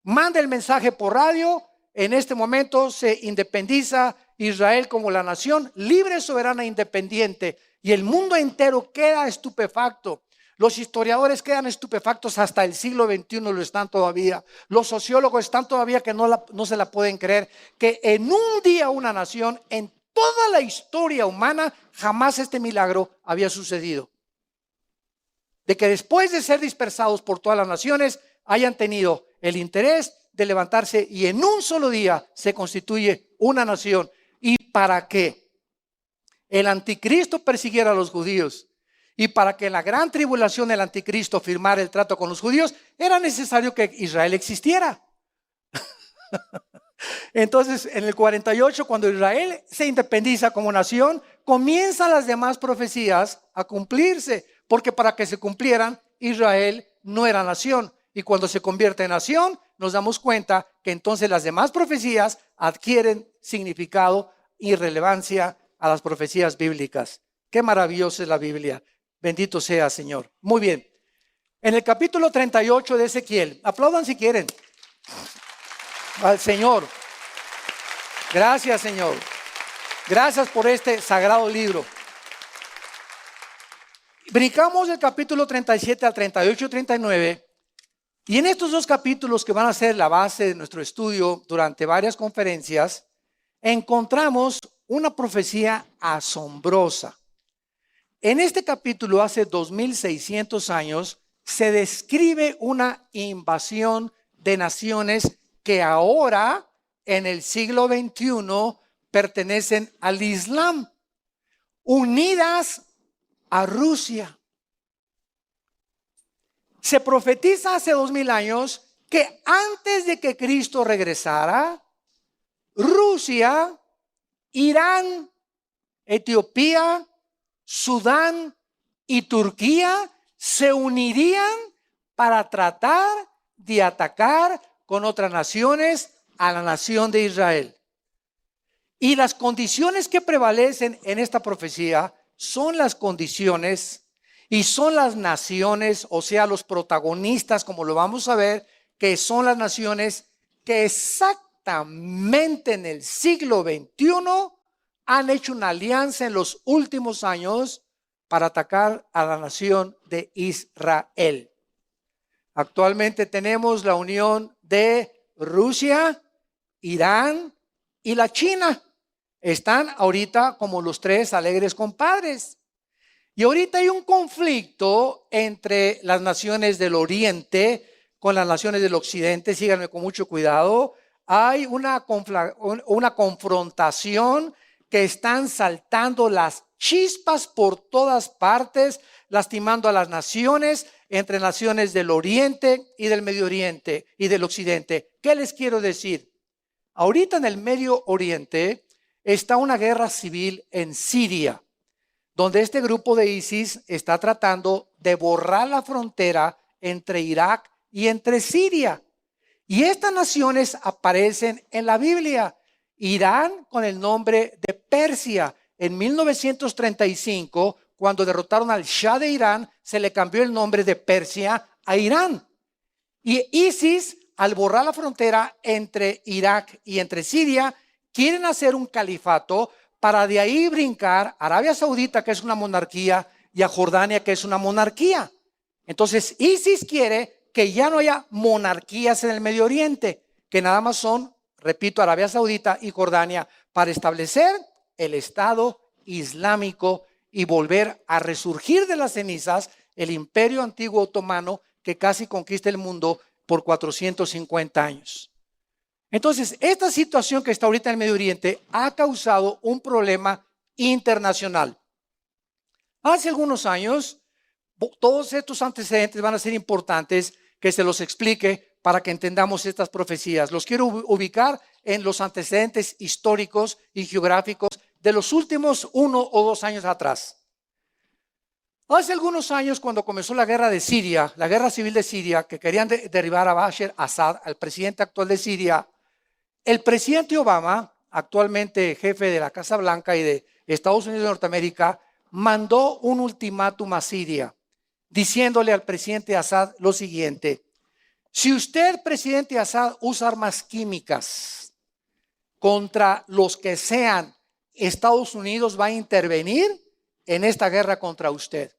manda el mensaje por radio. En este momento se independiza Israel como la nación libre, soberana e independiente, y el mundo entero queda estupefacto. Los historiadores quedan estupefactos, hasta el siglo XXI lo están todavía. Los sociólogos están todavía que no se la pueden creer, que en un día una nación, en toda la historia humana, jamás este milagro había sucedido. De que después de ser dispersados por todas las naciones, hayan tenido el interés de levantarse y en un solo día se constituye una nación. Y para que el anticristo persiguiera a los judíos, y para que en la gran tribulación el anticristo firmara el trato con los judíos, era necesario que Israel existiera. Entonces, en el 48, cuando Israel se independiza como nación, comienzan las demás profecías a cumplirse, porque para que se cumplieran, Israel no era nación. Y cuando se convierte en nación, nos damos cuenta que entonces las demás profecías adquieren significado y relevancia a las profecías bíblicas. Qué maravillosa es la Biblia. Bendito sea, Señor. Muy bien. En el capítulo 38 de Ezequiel, aplaudan si quieren al Señor. Gracias, Señor. Gracias por este sagrado libro. Brincamos del capítulo 37 al 38 y 39. Y en estos dos capítulos, que van a ser la base de nuestro estudio durante varias conferencias, encontramos una profecía asombrosa. En este capítulo, hace 2600 años, se describe una invasión de naciones que ahora, en el siglo XXI, pertenecen al Islam, unidas a Rusia. Se profetiza hace 2000 años que antes de que Cristo regresara, Rusia, Irán, Etiopía, Sudán y Turquía se unirían para tratar de atacar con otras naciones a la nación de Israel. Y las condiciones que prevalecen en esta profecía son las condiciones y son las naciones, o sea, los protagonistas, como lo vamos a ver, que son las naciones que exactamente en el siglo XXI han hecho una alianza en los últimos años para atacar a la nación de Israel. Actualmente tenemos la unión de Rusia, Irán y la China. Están ahorita como los tres alegres compadres. Y ahorita hay un conflicto entre las naciones del oriente con las naciones del occidente. Síganme con mucho cuidado. hay una confrontación que están saltando las chispas por todas partes, lastimando a las naciones, entre naciones del Oriente y del Medio Oriente y del Occidente. ¿Qué les quiero decir? Ahorita en el Medio Oriente está una guerra civil en Siria, donde este grupo de ISIS está tratando de borrar la frontera entre Irak y entre Siria. Y estas naciones aparecen en la Biblia. Irán con el nombre de Persia. En 1935, cuando derrotaron al Shah de Irán, se le cambió el nombre de Persia a Irán. Y ISIS, al borrar la frontera entre Irak y entre Siria, quieren hacer un califato para de ahí brincar a Arabia Saudita, que es una monarquía, y a Jordania, que es una monarquía. Entonces, ISIS quiere que ya no haya monarquías en el Medio Oriente, que nada más son, repito, Arabia Saudita y Jordania, para establecer el Estado Islámico y volver a resurgir de las cenizas el Imperio Antiguo Otomano que casi conquista el mundo por 450 años. Entonces, esta situación que está ahorita en el Medio Oriente ha causado un problema internacional. Hace algunos años, todos estos antecedentes van a ser importantes que se los explique para que entendamos estas profecías. Los quiero ubicar en los antecedentes históricos y geográficos de los últimos 1 o 2 años atrás. Hace algunos años, cuando comenzó la guerra de Siria, la guerra civil de Siria, que querían derribar a Bashar Assad, al presidente actual de Siria, el presidente Obama, actualmente jefe de la Casa Blanca y de Estados Unidos de Norteamérica, mandó un ultimátum a Siria, diciéndole al presidente Assad lo siguiente: si usted, presidente Assad, usa armas químicas contra los que sean, Estados Unidos va a intervenir en esta guerra contra usted.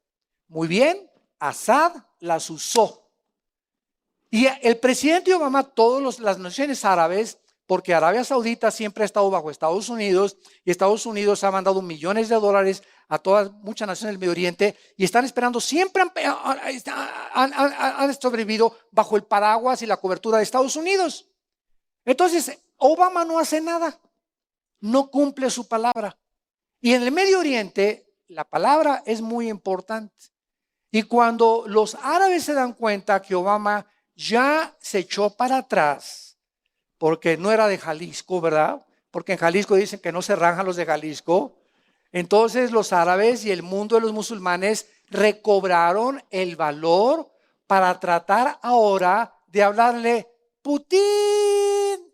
Muy bien, Assad las usó. Y el presidente Obama, todas las naciones árabes, porque Arabia Saudita siempre ha estado bajo Estados Unidos y Estados Unidos ha mandado millones de dólares a muchas naciones del Medio Oriente y están esperando, siempre han sobrevivido bajo el paraguas y la cobertura de Estados Unidos. Entonces, Obama no hace nada, no cumple su palabra. Y en el Medio Oriente, la palabra es muy importante. Y cuando los árabes se dan cuenta que Obama ya se echó para atrás, porque no era de Jalisco, ¿verdad? Porque en Jalisco dicen que no se rajan los de Jalisco. Entonces los árabes y el mundo de los musulmanes recobraron el valor para tratar ahora de hablarle: Putin,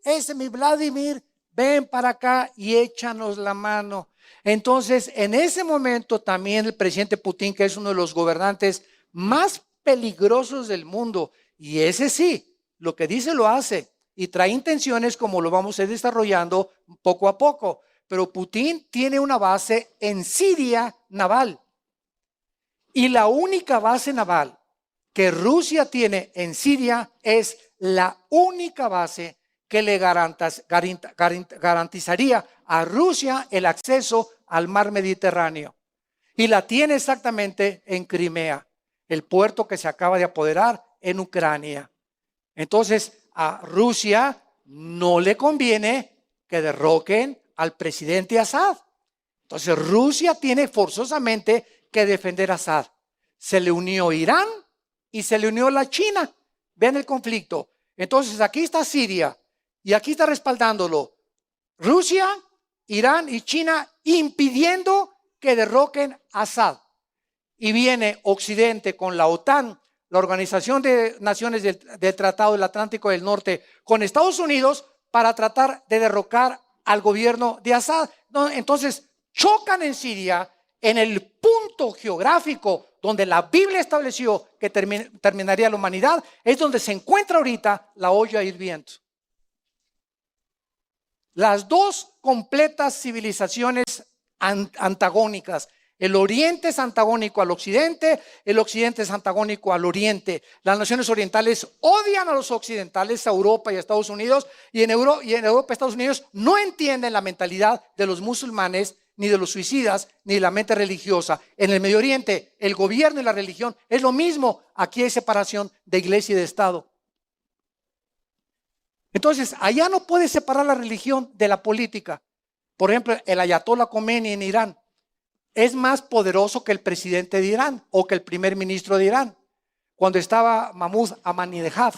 ese mi Vladimir, ven para acá y échanos la mano. Entonces, en ese momento también el presidente Putin, que es uno de los gobernantes más peligrosos del mundo, y ese sí, lo que dice lo hace, y trae intenciones como lo vamos a ir desarrollando poco a poco. Pero Putin tiene una base en Siria naval. Y la única base naval que Rusia tiene en Siria es la única base que le garantizaría a Rusia el acceso al mar Mediterráneo. Y la tiene exactamente en Crimea, el puerto que se acaba de apoderar en Ucrania. Entonces, a Rusia no le conviene que derroquen al presidente Assad. Entonces, Rusia tiene forzosamente que defender a Assad. Se le unió Irán y se le unió la China. Vean el conflicto. Entonces, aquí está Siria y aquí está respaldándolo Rusia, Irán y China, impidiendo que derroquen a Assad. Y viene Occidente con la OTAN, la Organización de Naciones del Tratado del Atlántico del Norte, con Estados Unidos para tratar de derrocar al gobierno de Assad. Entonces chocan en Siria, en el punto geográfico donde la Biblia estableció que terminaría la humanidad, es donde se encuentra ahorita la olla hirviendo. Las dos completas civilizaciones antagónicas. El Oriente es antagónico al Occidente, el Occidente es antagónico al Oriente. Las naciones orientales odian a los occidentales, a Europa y a Estados Unidos, y en Europa y Estados Unidos no entienden la mentalidad de los musulmanes, ni de los suicidas, ni de la mente religiosa. En el Medio Oriente, el gobierno y la religión es lo mismo. Aquí hay separación de iglesia y de Estado. Entonces, allá no puedes separar la religión de la política. Por ejemplo, el Ayatollah Khomeini en Irán es más poderoso que el presidente de Irán o que el primer ministro de Irán. Cuando estaba Mahmoud Ahmadinejad,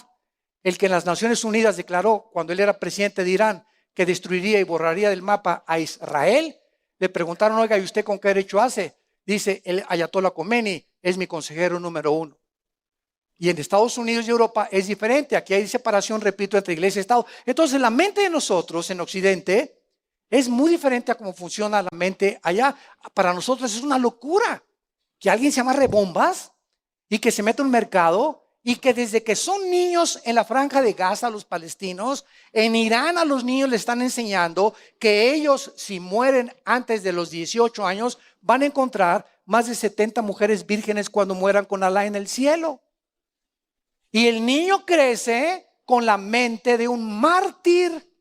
el que en las Naciones Unidas declaró, cuando él era presidente de Irán, que destruiría y borraría del mapa a Israel, le preguntaron, oiga, ¿y usted con qué derecho hace? Dice, el Ayatollah Khomeini es mi consejero número 1. Y en Estados Unidos y Europa es diferente. Aquí hay separación, repito, entre iglesia y Estado. Entonces, la mente de nosotros en Occidente es muy diferente a cómo funciona la mente allá. Para nosotros es una locura que alguien se amarre bombas y que se meta en un mercado y que desde que son niños en la franja de Gaza, los palestinos, en Irán a los niños les están enseñando que ellos, si mueren antes de los 18 años, van a encontrar más de 70 mujeres vírgenes cuando mueran con Alá en el cielo. Y el niño crece con la mente de un mártir.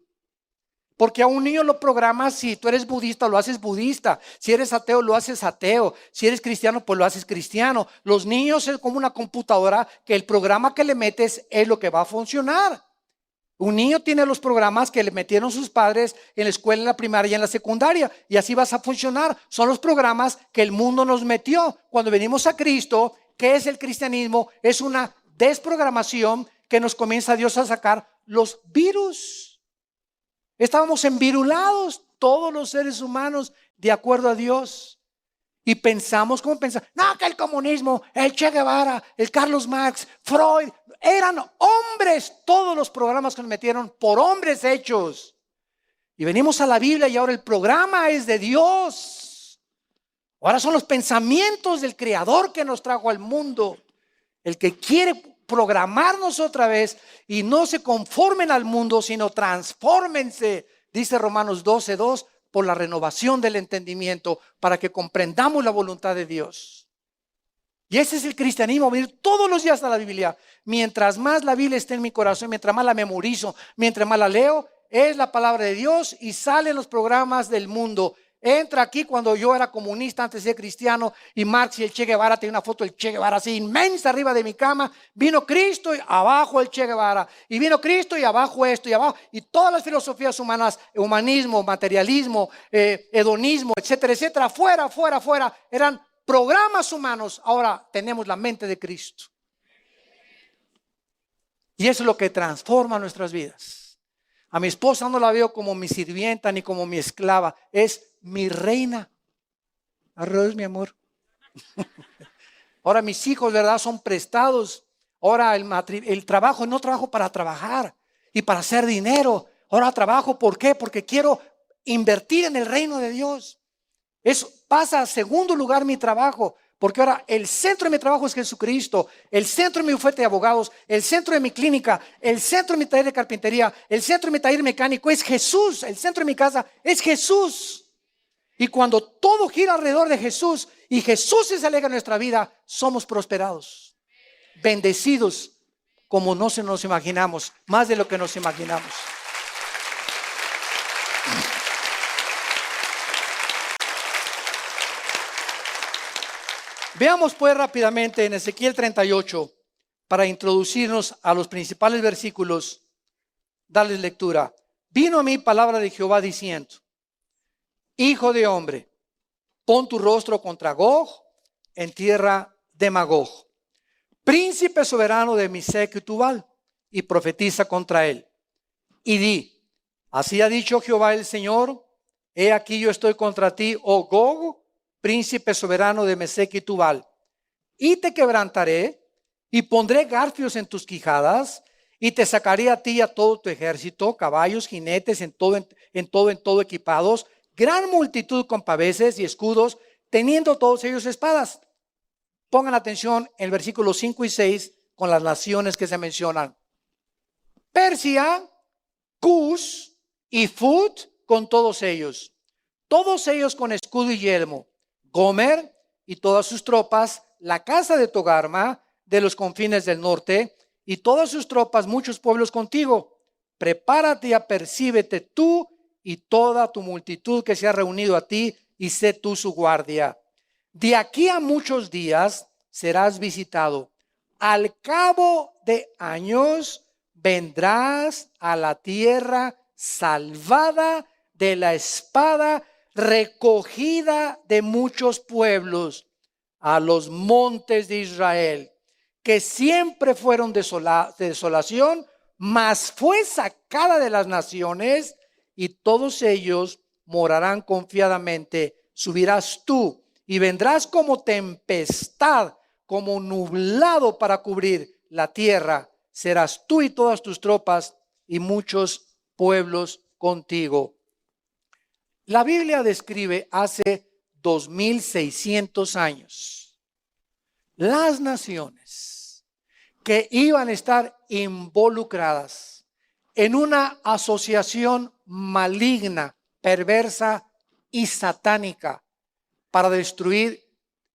Porque a un niño lo programas, si tú eres budista, lo haces budista. Si eres ateo, lo haces ateo. Si eres cristiano, pues lo haces cristiano. Los niños es como una computadora que el programa que le metes es lo que va a funcionar. Un niño tiene los programas que le metieron sus padres en la escuela, en la primaria y en la secundaria. Y así vas a funcionar. Son los programas que el mundo nos metió. Cuando venimos a Cristo, ¿qué es el cristianismo? Es una desprogramación que nos comienza Dios a sacar los virus. Estábamos envirulados todos los seres humanos de acuerdo a Dios. Y pensamos, ¿cómo pensamos? No, que el comunismo, el Che Guevara, el Carlos Marx, Freud, eran hombres. Todos los programas que nos metieron por hombres hechos. Y venimos a la Biblia y ahora el programa es de Dios. Ahora son los pensamientos del Creador que nos trajo al mundo. El que quiere programarnos otra vez y no se conformen al mundo, sino transfórmense, dice Romanos 12:2, por la renovación del entendimiento, para que comprendamos la voluntad de Dios. Y ese es el cristianismo, venir todos los días a la Biblia. Mientras más la Biblia esté en mi corazón, mientras más la memorizo, mientras más la leo, es la palabra de Dios y salen los programas del mundo. Entra aquí cuando yo era comunista antes de ser cristiano y Marx y el Che Guevara, tenía una foto del Che Guevara así inmensa arriba de mi cama. Vino Cristo y abajo el Che Guevara. Y vino Cristo y abajo esto y abajo. Y todas las filosofías humanas, humanismo, materialismo, hedonismo, etcétera, etcétera, fuera, fuera, fuera. Eran programas humanos. Ahora tenemos la mente de Cristo. Y eso es lo que transforma nuestras vidas. A mi esposa no la veo como mi sirvienta ni como mi esclava. Es mi reina. Arroz, mi amor. Ahora mis hijos, ¿verdad? Son prestados. Ahora el trabajo, no trabajo para trabajar y para hacer dinero. Ahora trabajo, ¿por qué? Porque quiero invertir en el reino de Dios. Eso pasa a segundo lugar mi trabajo. Porque ahora el centro de mi trabajo es Jesucristo, el centro de mi bufete de abogados, el centro de mi clínica, el centro de mi taller de carpintería, el centro de mi taller mecánico es Jesús, el centro de mi casa es Jesús. Y cuando todo gira alrededor de Jesús y Jesús se alegra en nuestra vida, somos prosperados, bendecidos como no se nos imaginamos, más de lo que nos imaginamos. Veamos pues rápidamente en Ezequiel 38 para introducirnos a los principales versículos, darles lectura. Vino a mí palabra de Jehová diciendo: Hijo de hombre, pon tu rostro contra Gog en tierra de Magog, príncipe soberano de Mesec y Tubal, y profetiza contra él. Y di: así ha dicho Jehová el Señor, he aquí yo estoy contra ti, oh Gog, príncipe soberano de Mesec y Tubal, y te quebrantaré y pondré garfios en tus quijadas y te sacaré a ti y a todo tu ejército, caballos, jinetes, en todo equipados, gran multitud con paveses y escudos, teniendo todos ellos espadas. Pongan atención en el versículo 5 y 6 con las naciones que se mencionan. Persia, Cus y Fut con todos ellos con escudo y yelmo. Gomer y todas sus tropas, la casa de Togarma de los confines del norte y todas sus tropas, muchos pueblos contigo. Prepárate y apercíbete tú y toda tu multitud que se ha reunido a ti y sé tú su guardia. De aquí a muchos días serás visitado. Al cabo de años vendrás a la tierra salvada de la espada, recogida de muchos pueblos, a los montes de Israel, que siempre fueron de desolación, mas fue sacada de las naciones, y todos ellos morarán confiadamente. Subirás tú y vendrás como tempestad, como nublado para cubrir la tierra. Serás tú y todas tus tropas y muchos pueblos contigo. La Biblia describe hace 2600 años las naciones que iban a estar involucradas en una asociación maligna, perversa y satánica para destruir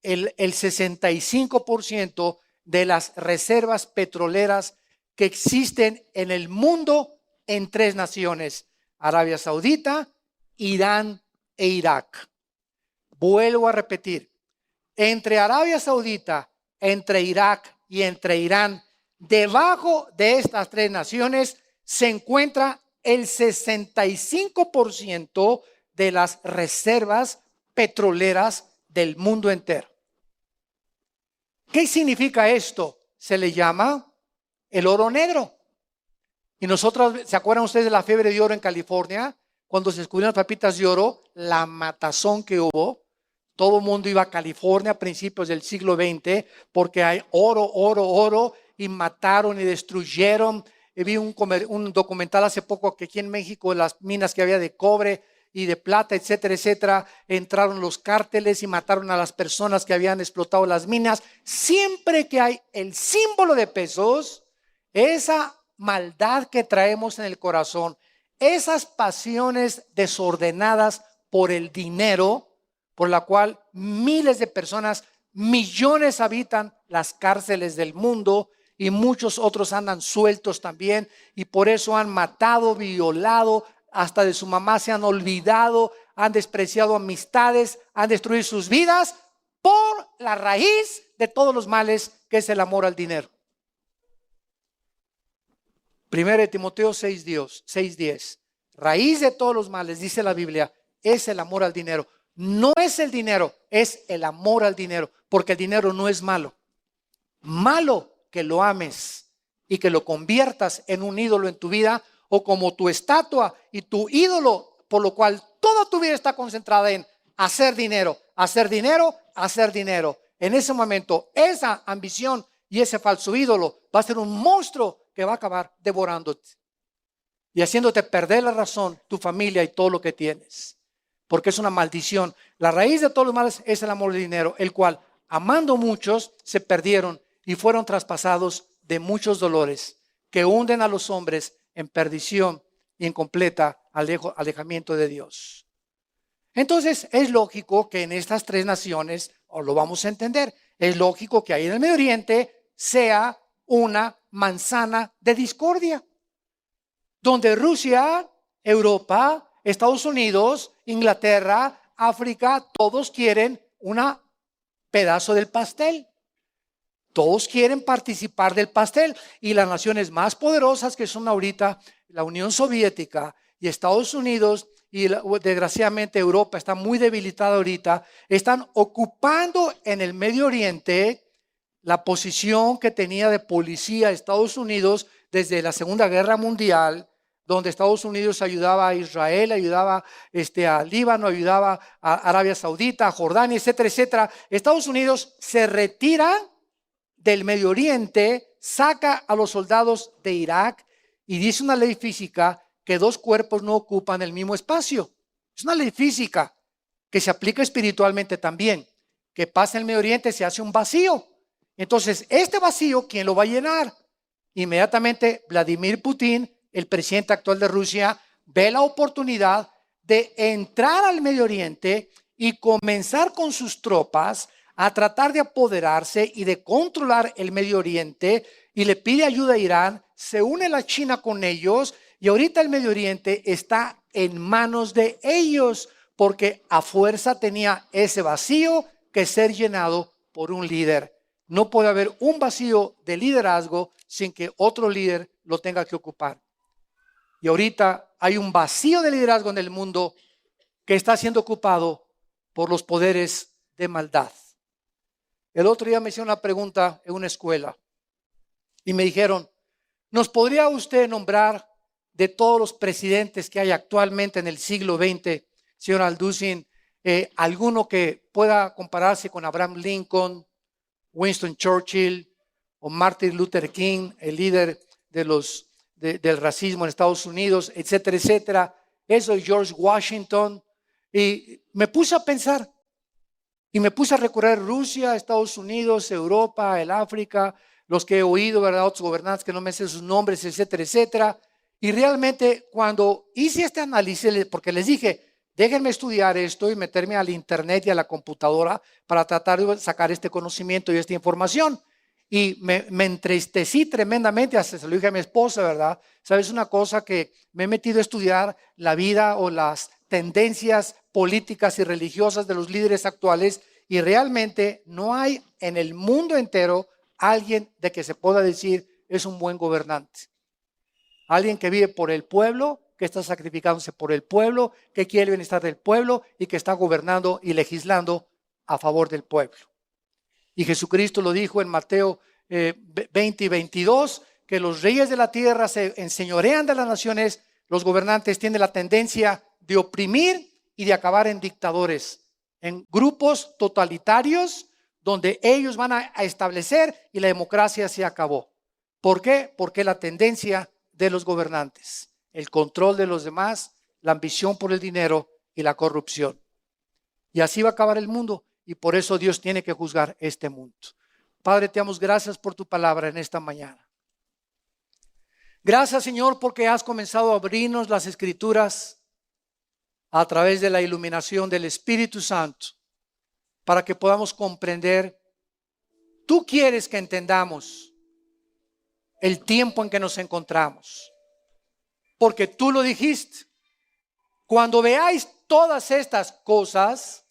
el 65% de las reservas petroleras que existen en el mundo en 3 naciones: Arabia Saudita, Irán e Irak. Vuelvo a repetir, entre Arabia Saudita, entre Irak y entre Irán, debajo de estas 3 naciones se encuentra el 65% de las reservas petroleras del mundo entero. ¿Qué significa esto? Se le llama el oro negro. Y nosotros, ¿se acuerdan ustedes de la fiebre de oro en California? Cuando se descubrieron las pepitas de oro, la matazón que hubo. Todo el mundo iba a California a principios del siglo XX porque hay oro, oro, oro, y mataron y destruyeron. Vi un documental hace poco que aquí en México, las minas que había de cobre y de plata, etcétera, etcétera, entraron los cárteles y mataron a las personas que habían explotado las minas. Siempre que hay el símbolo de pesos, esa maldad que traemos en el corazón, esas pasiones desordenadas por el dinero, por la cual miles de personas, millones habitan las cárceles del mundo, y muchos otros andan sueltos también, y por eso han matado, violado, hasta de su mamá se han olvidado, han despreciado amistades, han destruido sus vidas por la raíz de todos los males, que es el amor al dinero. 1 Timoteo 6:10, raíz de todos los males, dice la Biblia, es el amor al dinero. No es el dinero, es el amor al dinero, porque el dinero no es malo. Malo que lo ames y que lo conviertas en un ídolo en tu vida, o como tu estatua y tu ídolo, por lo cual toda tu vida está concentrada en hacer dinero, hacer dinero, hacer dinero. En ese momento, esa ambición y ese falso ídolo va a ser un monstruo que va a acabar devorándote y haciéndote perder la razón, tu familia y todo lo que tienes, porque es una maldición. La raíz de todos los males es el amor del dinero, el cual, amando muchos, se perdieron y fueron traspasados de muchos dolores que hunden a los hombres en perdición y en completa alejamiento de Dios. Entonces es lógico que en estas 3 naciones, o lo vamos a entender, es lógico que ahí en el Medio Oriente sea una manzana de discordia, donde Rusia, Europa, Estados Unidos, Inglaterra, África, todos quieren un pedazo del pastel. Todos quieren participar del pastel, y las naciones más poderosas, que son ahorita la Unión Soviética y Estados Unidos, y desgraciadamente Europa está muy debilitada ahorita, están ocupando en el Medio Oriente la posición que tenía de policía Estados Unidos desde la Segunda Guerra Mundial, donde Estados Unidos ayudaba a Israel, ayudaba a Líbano, ayudaba a Arabia Saudita, a Jordania, etcétera, etcétera. Estados Unidos se retira del Medio Oriente, saca a los soldados de Irak, y dice una ley física que 2 cuerpos no ocupan el mismo espacio. Es una ley física que se aplica espiritualmente también. Que pasa en el Medio Oriente, se hace un vacío. Entonces, este vacío, ¿quién lo va a llenar? Inmediatamente Vladimir Putin, el presidente actual de Rusia, ve la oportunidad de entrar al Medio Oriente y comenzar con sus tropas a tratar de apoderarse y de controlar el Medio Oriente, y le pide ayuda a Irán. Se une la China con ellos, y ahorita el Medio Oriente está en manos de ellos, porque a fuerza tenía ese vacío que ser llenado por un líder. No puede haber un vacío de liderazgo sin que otro líder lo tenga que ocupar. Y ahorita hay un vacío de liderazgo en el mundo que está siendo ocupado por los poderes de maldad. El otro día me hicieron una pregunta en una escuela y me dijeron, ¿nos podría usted nombrar de todos los presidentes que hay actualmente en el siglo XX, señor Alducin, alguno que pueda compararse con Abraham Lincoln, Winston Churchill o Martin Luther King, el líder del racismo en Estados Unidos, etcétera, etcétera? Eso, George Washington. Y me puse a pensar y me puse a recorrer Rusia, Estados Unidos, Europa, el África, los que he oído, ¿verdad? Otros gobernantes que no me sé sus nombres, etcétera, etcétera. Y realmente cuando hice este análisis, porque les dije, déjenme estudiar esto y meterme al internet y a la computadora para tratar de sacar este conocimiento y esta información. Y me entristecí tremendamente, hasta se lo dije a mi esposa, ¿verdad? ¿Sabes una cosa? Que me he metido a estudiar la vida o las tendencias políticas y religiosas de los líderes actuales y realmente no hay en el mundo entero alguien de que se pueda decir es un buen gobernante. Alguien que vive por el pueblo, que está sacrificándose por el pueblo, que quiere el bienestar del pueblo y que está gobernando y legislando a favor del pueblo. Y Jesucristo lo dijo en Mateo 20 y 22, que los reyes de la tierra se enseñorean de las naciones, los gobernantes tienen la tendencia de oprimir y de acabar en dictadores, en grupos totalitarios donde ellos van a establecer y la democracia se acabó. ¿Por qué? Porque la tendencia de los gobernantes, el control de los demás, la ambición por el dinero y la corrupción. Y así va a acabar el mundo y por eso Dios tiene que juzgar este mundo. Padre, te damos gracias por tu palabra en esta mañana. Gracias, Señor, porque has comenzado a abrirnos las Escrituras a través de la iluminación del Espíritu Santo para que podamos comprender. Tú quieres que entendamos el tiempo en que nos encontramos, porque tú lo dijiste. Cuando veáis todas estas cosas,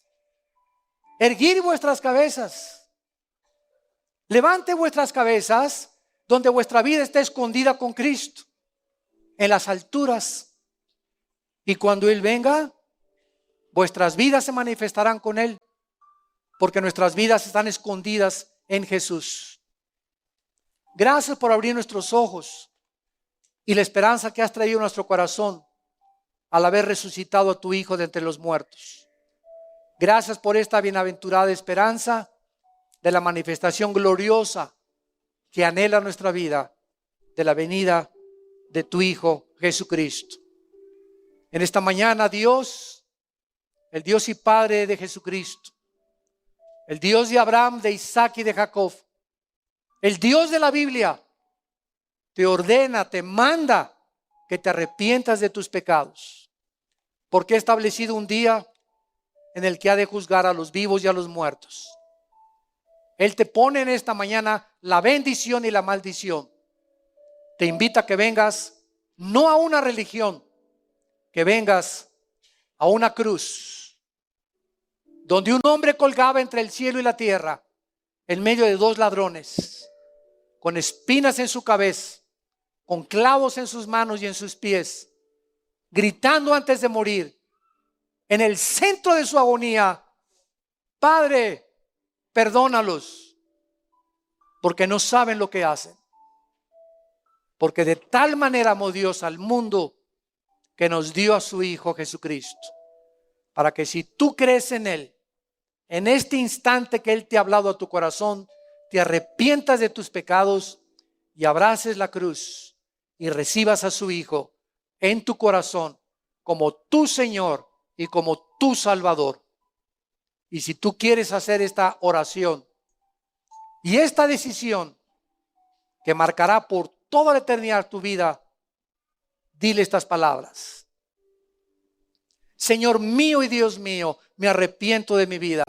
erguid vuestras cabezas, levante vuestras cabezas donde vuestra vida está escondida con Cristo, en las alturas. Y cuando Él venga, vuestras vidas se manifestarán con Él, porque nuestras vidas están escondidas en Jesús. Gracias por abrir nuestros ojos y la esperanza que has traído a nuestro corazón al haber resucitado a tu Hijo de entre los muertos. Gracias por esta bienaventurada esperanza de la manifestación gloriosa que anhela nuestra vida de la venida de tu Hijo Jesucristo. En esta mañana, Dios, el Dios y Padre de Jesucristo, el Dios de Abraham, de Isaac y de Jacob, el Dios de la Biblia, te ordena, te manda que te arrepientas de tus pecados, porque ha establecido un día en el que ha de juzgar a los vivos y a los muertos. Él te pone en esta mañana la bendición y la maldición. Te invita a que vengas no a una religión, que vengas a una cruz, donde un hombre colgaba entre el cielo y la tierra, en medio de dos ladrones, con espinas en su cabeza, con clavos en sus manos y en sus pies, gritando antes de morir, en el centro de su agonía: Padre, perdónalos, porque no saben lo que hacen. Porque de tal manera amó Dios al mundo que nos dio a su Hijo Jesucristo, para que si tú crees en Él, en este instante que Él te ha hablado a tu corazón, te arrepientas de tus pecados y abraces la cruz y recibas a su Hijo en tu corazón como tu Señor y como tu Salvador. Y si tú quieres hacer esta oración y esta decisión que marcará por toda la eternidad tu vida, dile estas palabras: Señor mío y Dios mío, me arrepiento de mi vida.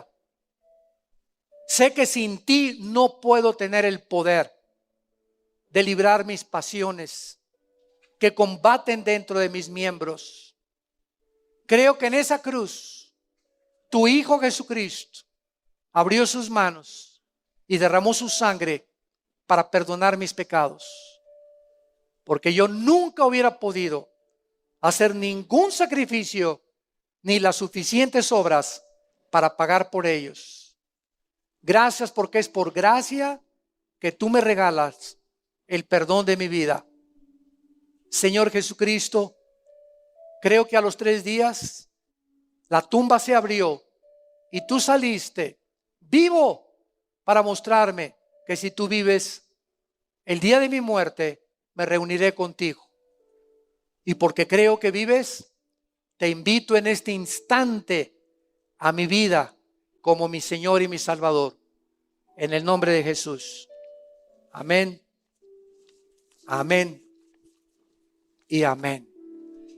Sé que sin ti no puedo tener el poder de librar mis pasiones que combaten dentro de mis miembros. Creo que en esa cruz tu Hijo Jesucristo abrió sus manos y derramó su sangre para perdonar mis pecados. Porque yo nunca hubiera podido hacer ningún sacrificio ni las suficientes obras para pagar por ellos. Gracias, porque es por gracia que tú me regalas el perdón de mi vida. Señor Jesucristo, creo que a los 3 días la tumba se abrió y tú saliste vivo para mostrarme que si tú vives, el día de mi muerte me reuniré contigo. Y porque creo que vives, te invito en este instante a mi vida como mi Señor y mi Salvador. En el nombre de Jesús. Amén. Amén. Y amén.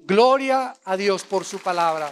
Gloria a Dios por su palabra.